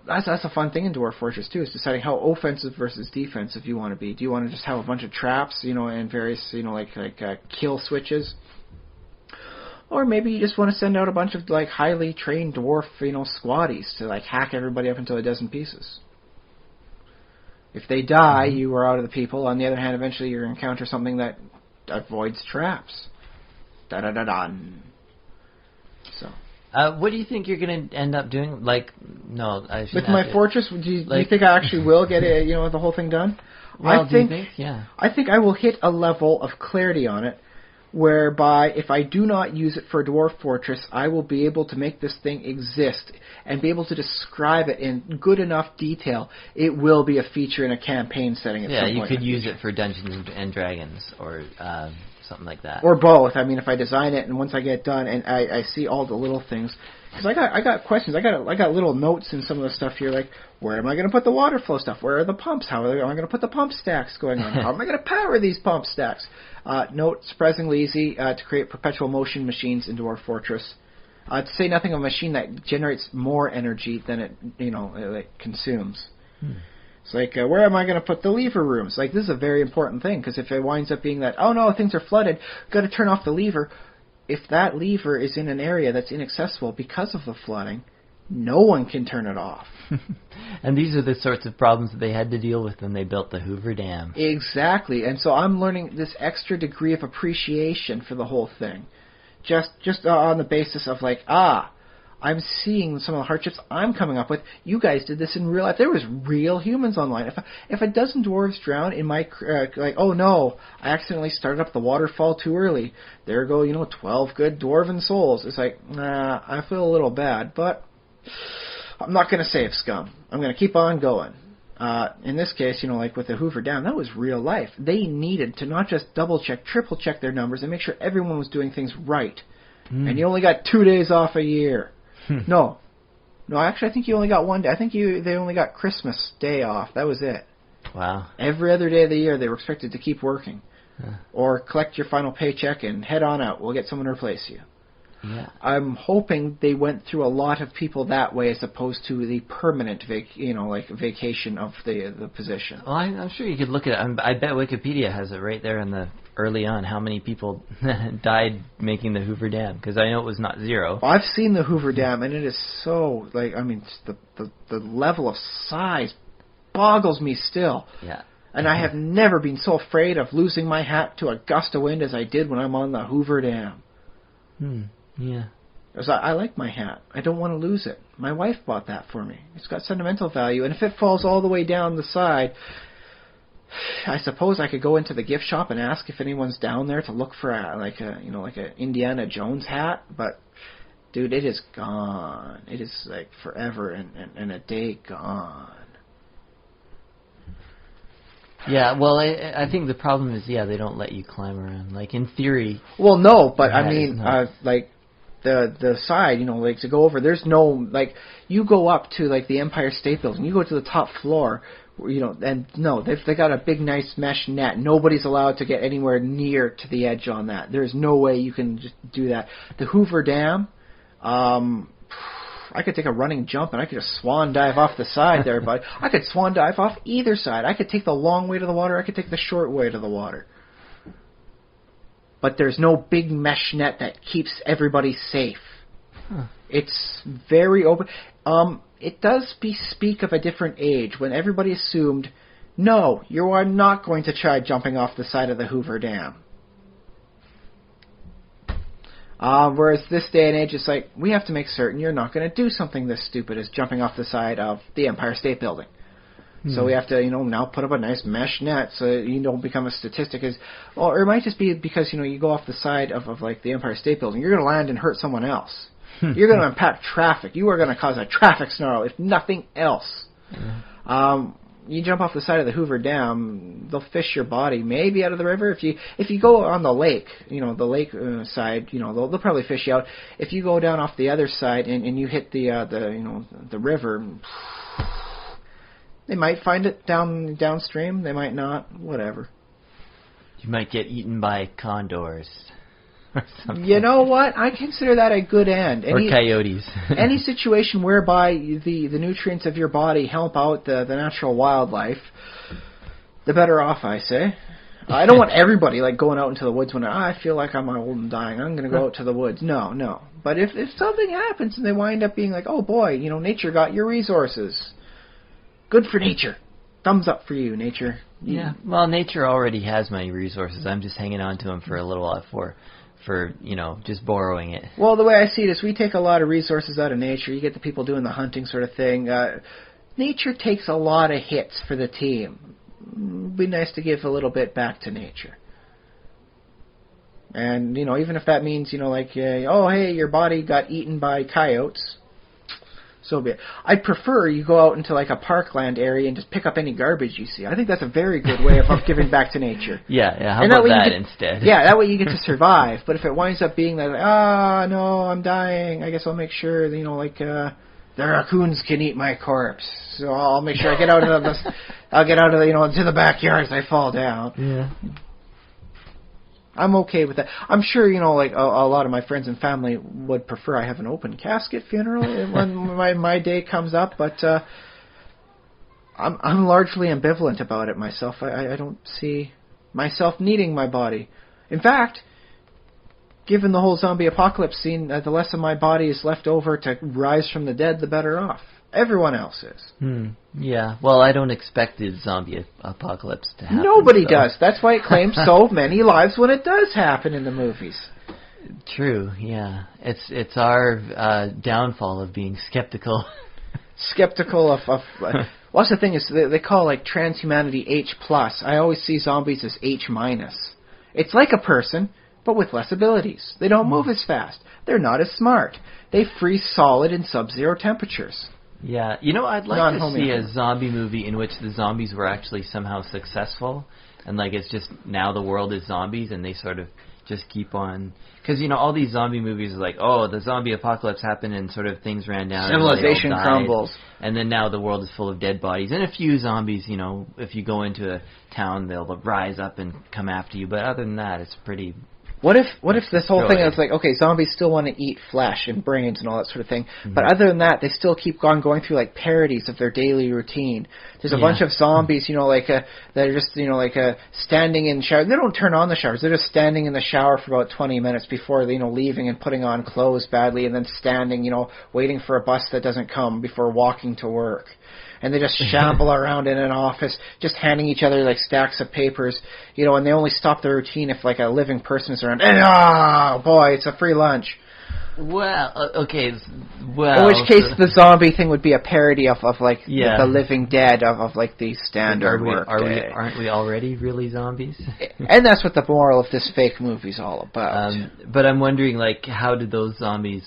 [SPEAKER 3] that's a fun thing in Dwarf Fortress, too, is deciding how offensive versus defensive you want to be. Do you want to just have a bunch of traps, and various, like kill switches? Or maybe you just want to send out a bunch of, like, highly trained dwarf, squaddies to, like, hack everybody up into a dozen pieces. If they die, you are out of the people. On the other hand, eventually you're going to encounter something that avoids traps. Da-da-da-dun. So...
[SPEAKER 2] what do you think you're going to end up doing? Like, no, I shouldn't.
[SPEAKER 3] With my fortress, do you think I actually will get it, the whole thing done?
[SPEAKER 2] Well, do you think? Yeah.
[SPEAKER 3] I think I will hit a level of clarity on it, whereby if I do not use it for a Dwarf Fortress, I will be able to make this thing exist and be able to describe it in good enough detail. It will be a feature in a campaign setting at some point.
[SPEAKER 2] Yeah, you could use it for Dungeons and Dragons or something like that.
[SPEAKER 3] Or both. I mean, if I design it and once I get done and I see all the little things, because I got questions. I got little notes in some of the stuff here, like where am I going to put the water flow stuff? Where are the pumps? How am I going to put the pump stacks going on? How am I going to power these pump stacks? Note, surprisingly easy to create perpetual motion machines in Dwarf Fortress. To say nothing of a machine that generates more energy than it consumes. It's like, where am I going to put the lever rooms? Like, this is a very important thing, because if it winds up being that, oh no, things are flooded, got to turn off the lever. If that lever is in an area that's inaccessible because of the flooding, no one can turn it off.
[SPEAKER 2] And these are the sorts of problems that they had to deal with when they built the Hoover Dam.
[SPEAKER 3] Exactly, and so I'm learning this extra degree of appreciation for the whole thing. Just on the basis of like, I'm seeing some of the hardships I'm coming up with. You guys did this in real life. There was real humans online. If a dozen dwarves drown in my oh no, I accidentally started up the waterfall too early. There go 12 good dwarven souls. It's like, I feel a little bad, but I'm not going to save scum. I'm going to keep on going. In this case, like with the Hoover Dam, that was real life. They needed to not just double check, triple check their numbers and make sure everyone was doing things right. And you only got 2 days off a year. No, actually, I think you only got 1 day. I think they only got Christmas Day off. That was it.
[SPEAKER 2] Wow.
[SPEAKER 3] Every other day of the year, they were expected to keep working. Or collect your final paycheck and head on out. We'll get someone to replace you.
[SPEAKER 2] Yeah.
[SPEAKER 3] I'm hoping they went through a lot of people that way as opposed to the permanent vacation of the position.
[SPEAKER 2] Well, I'm sure you could look at it. I bet Wikipedia has it right there in the early on how many people died making the Hoover Dam, because I know it was not zero.
[SPEAKER 3] Well, I've seen the Hoover Dam, and it is so the level of size boggles me still.
[SPEAKER 2] Yeah.
[SPEAKER 3] And I have never been so afraid of losing my hat to a gust of wind as I did when I'm on the Hoover Dam.
[SPEAKER 2] Yeah.
[SPEAKER 3] Because I like my hat. I don't want to lose it. My wife bought that for me. It's got sentimental value, and if it falls all the way down the side, I suppose I could go into the gift shop and ask if anyone's down there to look for a Indiana Jones hat. But dude, it is gone. It is like forever and a day gone.
[SPEAKER 2] Yeah, well, I think the problem is, they don't let you climb around. Like, in theory...
[SPEAKER 3] Well, no, but I mean, the side, to go over, there's no, you go up to, the Empire State Building, you go to the top floor, and no, they got a big, nice mesh net. Nobody's allowed to get anywhere near to the edge on that. There's no way you can just do that. The Hoover Dam, I could take a running jump and I could just swan dive off the side there, but I could swan dive off either side. I could take the long way to the water. I could take the short way to the water. But there's no big mesh net that keeps everybody safe. It's very open. It does speak of a different age when everybody assumed, no, you are not going to try jumping off the side of the Hoover Dam. Whereas this day and age, it's like, we have to make certain you're not going to do something this stupid as jumping off the side of the Empire State Building. So we have to, now put up a nice mesh net so you don't become a statistic. Or it might just be because, you go off the side of the Empire State Building. You're going to land and hurt someone else. You're going to impact traffic. You are going to cause a traffic snarl, if nothing else. you jump off the side of the Hoover Dam, they'll fish your body maybe out of the river. If you go on the lake, the lake side, they'll probably fish you out. If you go down off the other side and you hit the river, they might find it downstream. They might not. Whatever.
[SPEAKER 2] You might get eaten by condors. Or something.
[SPEAKER 3] You know what? I consider that a good end.
[SPEAKER 2] Or coyotes.
[SPEAKER 3] Any situation whereby the nutrients of your body help out the natural wildlife, the better off, I say. I don't want everybody going out into the woods when I feel like I'm old and dying. I'm going to go out to the woods. No. But if something happens and they wind up being like, oh boy, nature got your resources. Good for nature. Thumbs up for you, nature.
[SPEAKER 2] Yeah. Well, nature already has my resources. I'm just hanging on to them for a little while for just borrowing it.
[SPEAKER 3] Well, the way I see it is we take a lot of resources out of nature. You get the people doing the hunting sort of thing. Nature takes a lot of hits for the team. It'd be nice to give a little bit back to nature. And, even if that means, oh, hey, your body got eaten by coyotes, so be it. I'd prefer you go out into a parkland area and just pick up any garbage you see. I think that's a very good way of giving back to nature.
[SPEAKER 2] Yeah. How about that instead?
[SPEAKER 3] Yeah, that way you get to survive. But if it winds up being that, no, I'm dying, I guess I'll make sure, the raccoons can eat my corpse. So I'll make sure I get out of to the backyard as I fall down.
[SPEAKER 2] Yeah.
[SPEAKER 3] I'm okay with that. I'm sure, a lot of my friends and family would prefer I have an open casket funeral when my day comes up, but I'm largely ambivalent about it myself. I don't see myself needing my body. In fact, given the whole zombie apocalypse scene, the less of my body is left over to rise from the dead, the better off. Everyone else is.
[SPEAKER 2] Yeah. Well, I don't expect the zombie apocalypse to happen.
[SPEAKER 3] Nobody does. That's why it claims so many lives when it does happen in the movies.
[SPEAKER 2] True. Yeah. It's our downfall of being skeptical.
[SPEAKER 3] Skeptical of what's the thing is they call transhumanity H+. I always see zombies as H-. It's like a person, but with less abilities. They don't move as fast. They're not as smart. They freeze solid in sub-zero temperatures.
[SPEAKER 2] Yeah, I'd like to see a zombie movie in which the zombies were actually somehow successful, and it's just now the world is zombies, and they sort of just keep on, because all these zombie movies are like, oh, the zombie apocalypse happened and sort of things ran down,
[SPEAKER 3] civilization crumbles,
[SPEAKER 2] and then now the world is full of dead bodies, and a few zombies, if you go into a town, they'll rise up and come after you, but other than that, it's pretty. What if this whole thing is okay, zombies still want to eat flesh and brains and all that sort of thing, but other than that, they still keep on going through parodies of their daily routine. There's a bunch of zombies, that are just, standing in showers. They don't turn on the showers. They're just standing in the shower for about 20 minutes before, leaving and putting on clothes badly, and then standing, waiting for a bus that doesn't come before walking to work. And they just shamble around in an office, just handing each other stacks of papers, and they only stop their routine if a living person is around. And, oh boy, it's a free lunch. Well, okay.
[SPEAKER 3] In which case, the zombie thing would be a parody of the Living Dead of the standard work day.
[SPEAKER 2] Aren't we already really zombies?
[SPEAKER 3] And that's what the moral of this fake movie's all about.
[SPEAKER 2] But I'm wondering, how do those zombies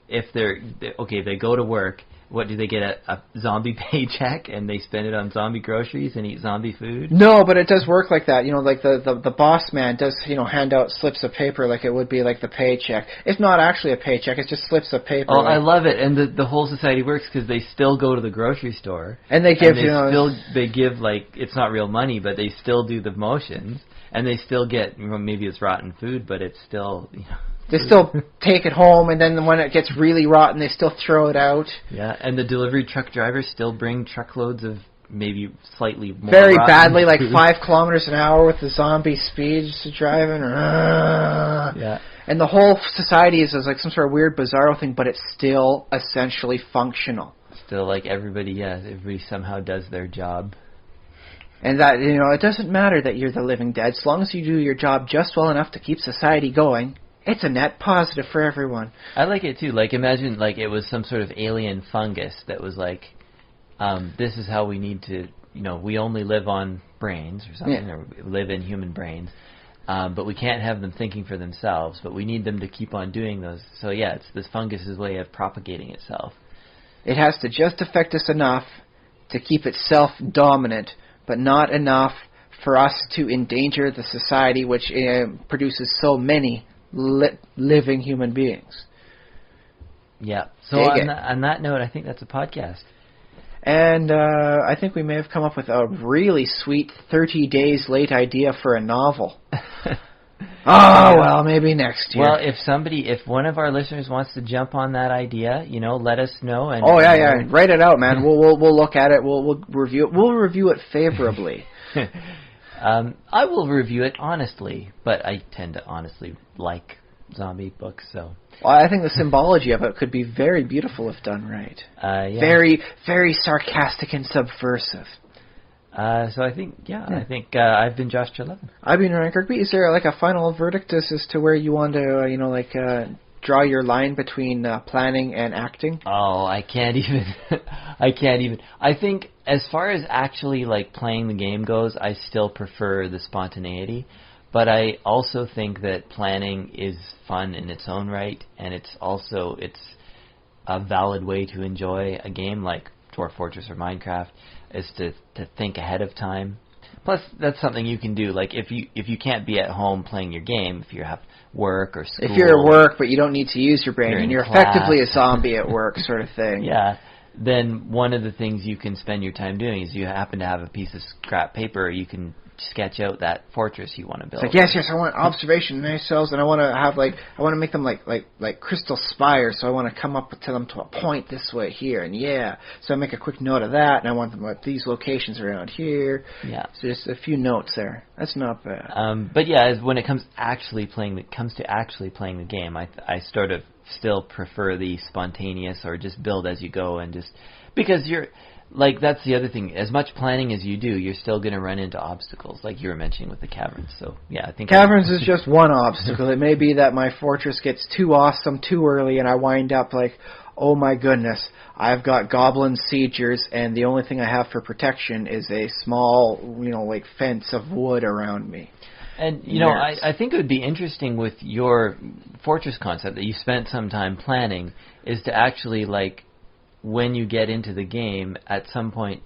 [SPEAKER 2] if they go to work. What, do they get a zombie paycheck and they spend it on zombie groceries and eat zombie food?
[SPEAKER 3] No, but it does work like that. The boss man does, hand out slips of paper like it would be the paycheck. It's not actually a paycheck, it's just slips of paper.
[SPEAKER 2] Oh, I love it. And the whole society works because they still go to the grocery store.
[SPEAKER 3] And they give,
[SPEAKER 2] they give, it's not real money, but they still do the motions. And they still get, maybe it's rotten food, but it's still,
[SPEAKER 3] They still take it home, and then when it gets really rotten, they still throw it out.
[SPEAKER 2] Yeah, and the delivery truck drivers still bring truckloads of maybe slightly more
[SPEAKER 3] very badly, food. 5 kilometers an hour with the zombie speed driving.
[SPEAKER 2] Yeah.
[SPEAKER 3] And the whole society is some sort of weird, bizarro thing, but it's still essentially functional.
[SPEAKER 2] Still, everybody somehow does their job.
[SPEAKER 3] And that, it doesn't matter that you're the living dead, as long as you do your job just well enough to keep society going. It's a net positive for everyone.
[SPEAKER 2] I like it too. Imagine it was some sort of alien fungus that was this is how we need to, we only live on brains or something, or live in human brains, but we can't have them thinking for themselves, but we need them to keep on doing those. So it's this fungus's way of propagating itself.
[SPEAKER 3] It has to just affect us enough to keep itself dominant, but not enough for us to endanger the society which produces so many living human beings.
[SPEAKER 2] Yeah. So on that note, I think that's a podcast.
[SPEAKER 3] And I think we may have come up with a really sweet 30 days late idea for a novel. Well, maybe next year.
[SPEAKER 2] Well, if one of our listeners wants to jump on that idea, let us know. And
[SPEAKER 3] write it out, man. We'll look at it. We'll review it. We'll review it favorably.
[SPEAKER 2] I will review it honestly, but I tend to honestly like zombie books, so.
[SPEAKER 3] Well, I think the symbology of it could be very beautiful if done right.
[SPEAKER 2] Yeah.
[SPEAKER 3] Very, very sarcastic and subversive.
[SPEAKER 2] So I think, I've been Josh Trelevin.
[SPEAKER 3] I've been Ryan Kirkby. Is there like a final verdict as to where you want to, draw your line between planning and acting?
[SPEAKER 2] Oh, I can't even. I think as far as actually like playing the game goes, I still prefer the spontaneity. But I also think that planning is fun in its own right, and it's a valid way to enjoy a game like Dwarf Fortress or Minecraft, is to think ahead of time. Plus, that's something you can do. Like if you can't be at home playing your game, if you have work or school.
[SPEAKER 3] If you're at work but you don't need to use your brain and you're
[SPEAKER 2] class.
[SPEAKER 3] Effectively a zombie at work, sort of thing.
[SPEAKER 2] Yeah. Then one of the things you can spend your time doing is you happen to have a piece of scrap paper, you can sketch out that fortress you want to build.
[SPEAKER 3] It's like, yes, I want observation nice cells, and I want to make them like crystal spires, so I want to come up to them to a point this way here, and so I make a quick note of that, and I want them at these locations around here.
[SPEAKER 2] Yeah.
[SPEAKER 3] So just a few notes there. That's not bad.
[SPEAKER 2] But yeah, when it comes to actually playing the game, I sort of still prefer the spontaneous or just build as you go, and just because you're. Like, that's the other thing. As much planning as you do, you're still going to run into obstacles, like you were mentioning with the caverns. So, yeah, I think...
[SPEAKER 3] Caverns is just one obstacle. It may be that my fortress gets too awesome too early, and I wind up like, oh my goodness, I've got goblin siegers, and the only thing I have for protection is a small, fence of wood around me.
[SPEAKER 2] And, I think it would be interesting with your fortress concept that you spent some time planning, is to actually, like... when you get into the game at some point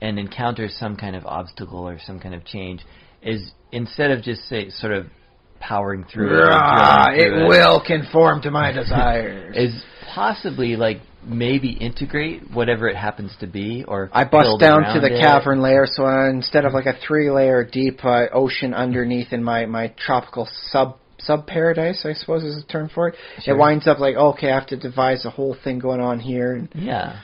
[SPEAKER 2] and encounter some kind of obstacle or some kind of change, is instead of just sort of powering through
[SPEAKER 3] it will conform to my desires,
[SPEAKER 2] is possibly like maybe integrate whatever it happens to be, or
[SPEAKER 3] I bust down to the cavern layer, so instead of like a 3-layer deep ocean underneath in my tropical sub-paradise, I suppose is the term for it. Sure. It winds up like, okay, I have to devise a whole thing going on here.
[SPEAKER 2] Yeah.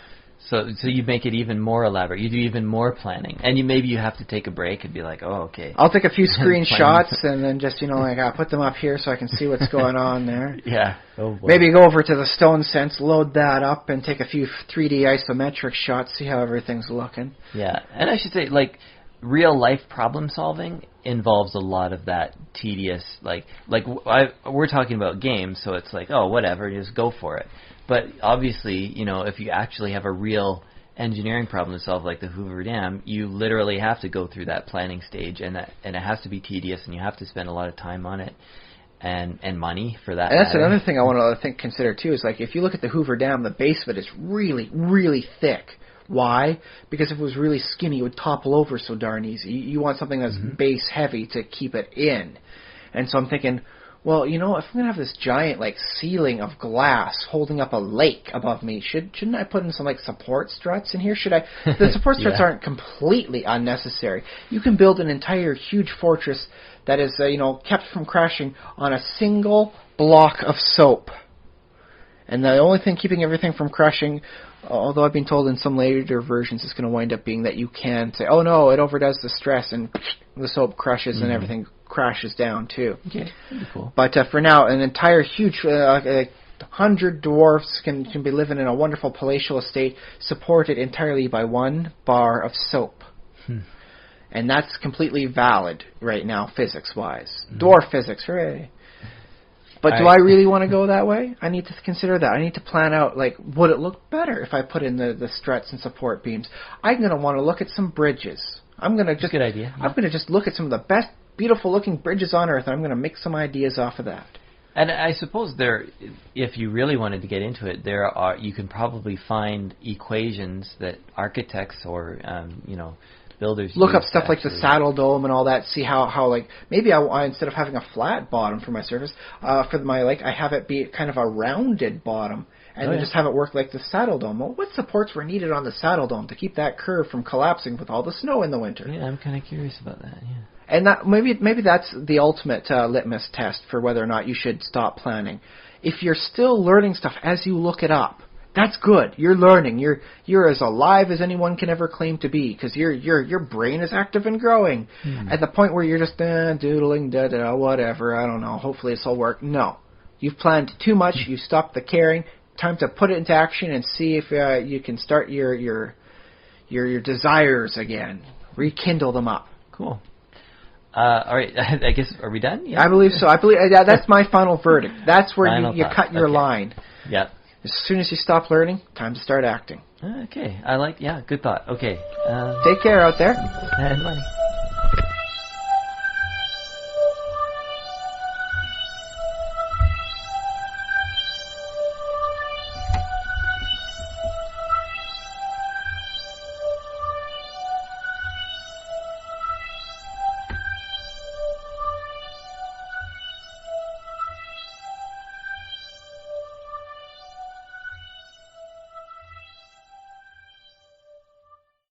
[SPEAKER 2] So you make it even more elaborate. You do even more planning. And maybe you have to take a break and be like, oh, okay.
[SPEAKER 3] I'll take a few screenshots and then just, I'll put them up here so I can see what's going on there.
[SPEAKER 2] Yeah. Oh, boy.
[SPEAKER 3] Maybe go over to the Stone Sense, load that up, and take a few 3D isometric shots, see how everything's looking.
[SPEAKER 2] Yeah. And I should say, like, real-life problem-solving involves a lot of that tedious, we're talking about games, so it's like, oh, whatever, just go for it. But obviously, if you actually have a real engineering problem to solve, like the Hoover Dam, you literally have to go through that planning stage, and it has to be tedious, and you have to spend a lot of time on it, and money for that.
[SPEAKER 3] And that's another thing I want to consider too, is like if you look at the Hoover Dam, the base of it is really, really thick. Why? Because if it was really skinny, it would topple over so darn easy. You want something that's base heavy to keep it in. And so I'm thinking, well, if I'm going to have this giant ceiling of glass holding up a lake above me, shouldn't I put in some support struts in here? The support struts aren't completely unnecessary. You can build an entire huge fortress that is kept from crashing on a single block of soap. And the only thing keeping everything from crashing, although I've been told in some later versions it's going to wind up being that you can say, oh no, it overdoes the stress, and the soap crushes and everything crashes down too.
[SPEAKER 2] Okay, that'd be cool.
[SPEAKER 3] But for now, an entire huge 100 dwarfs can be living in a wonderful palatial estate supported entirely by one bar of soap. And that's completely valid right now, physics-wise. Dwarf physics, hooray. But do I really want to go that way? I need to consider that. I need to plan out, would it look better if I put in the struts and support beams? I'm going to want to look at some bridges. I'm going to just...
[SPEAKER 2] Good idea.
[SPEAKER 3] I'm going to just look at some of the best, beautiful-looking bridges on Earth, and I'm going to make some ideas off of that.
[SPEAKER 2] And I suppose if you really wanted to get into it, you can probably find equations that architects or builders
[SPEAKER 3] look up
[SPEAKER 2] use
[SPEAKER 3] stuff like the saddle dome and all that. See how like maybe I instead of having a flat bottom for my surface, I have it be kind of a rounded bottom, and then just have it work like the saddle dome. Well, what supports were needed on the saddle dome to keep that curve from collapsing with all the snow in the winter?
[SPEAKER 2] Yeah, I'm kind of curious about that. Yeah.
[SPEAKER 3] And that maybe that's the ultimate litmus test for whether or not you should stop planning. If you're still learning stuff as you look it up, that's good. You're learning. You're as alive as anyone can ever claim to be because your brain is active and growing. At the point where you're just doodling, whatever. I don't know. Hopefully this will work. No, you've planned too much. You've stopped the caring. Time to put it into action and see if you can start your desires again. Rekindle them up.
[SPEAKER 2] Cool. All right, I guess, are we done? Yeah.
[SPEAKER 3] I believe so. I believe that's my final verdict. That's where you cut your line.
[SPEAKER 2] Yeah.
[SPEAKER 3] As soon as you stop learning, time to start acting.
[SPEAKER 2] Okay, good thought. Okay.
[SPEAKER 3] Take care out there.
[SPEAKER 2] And money.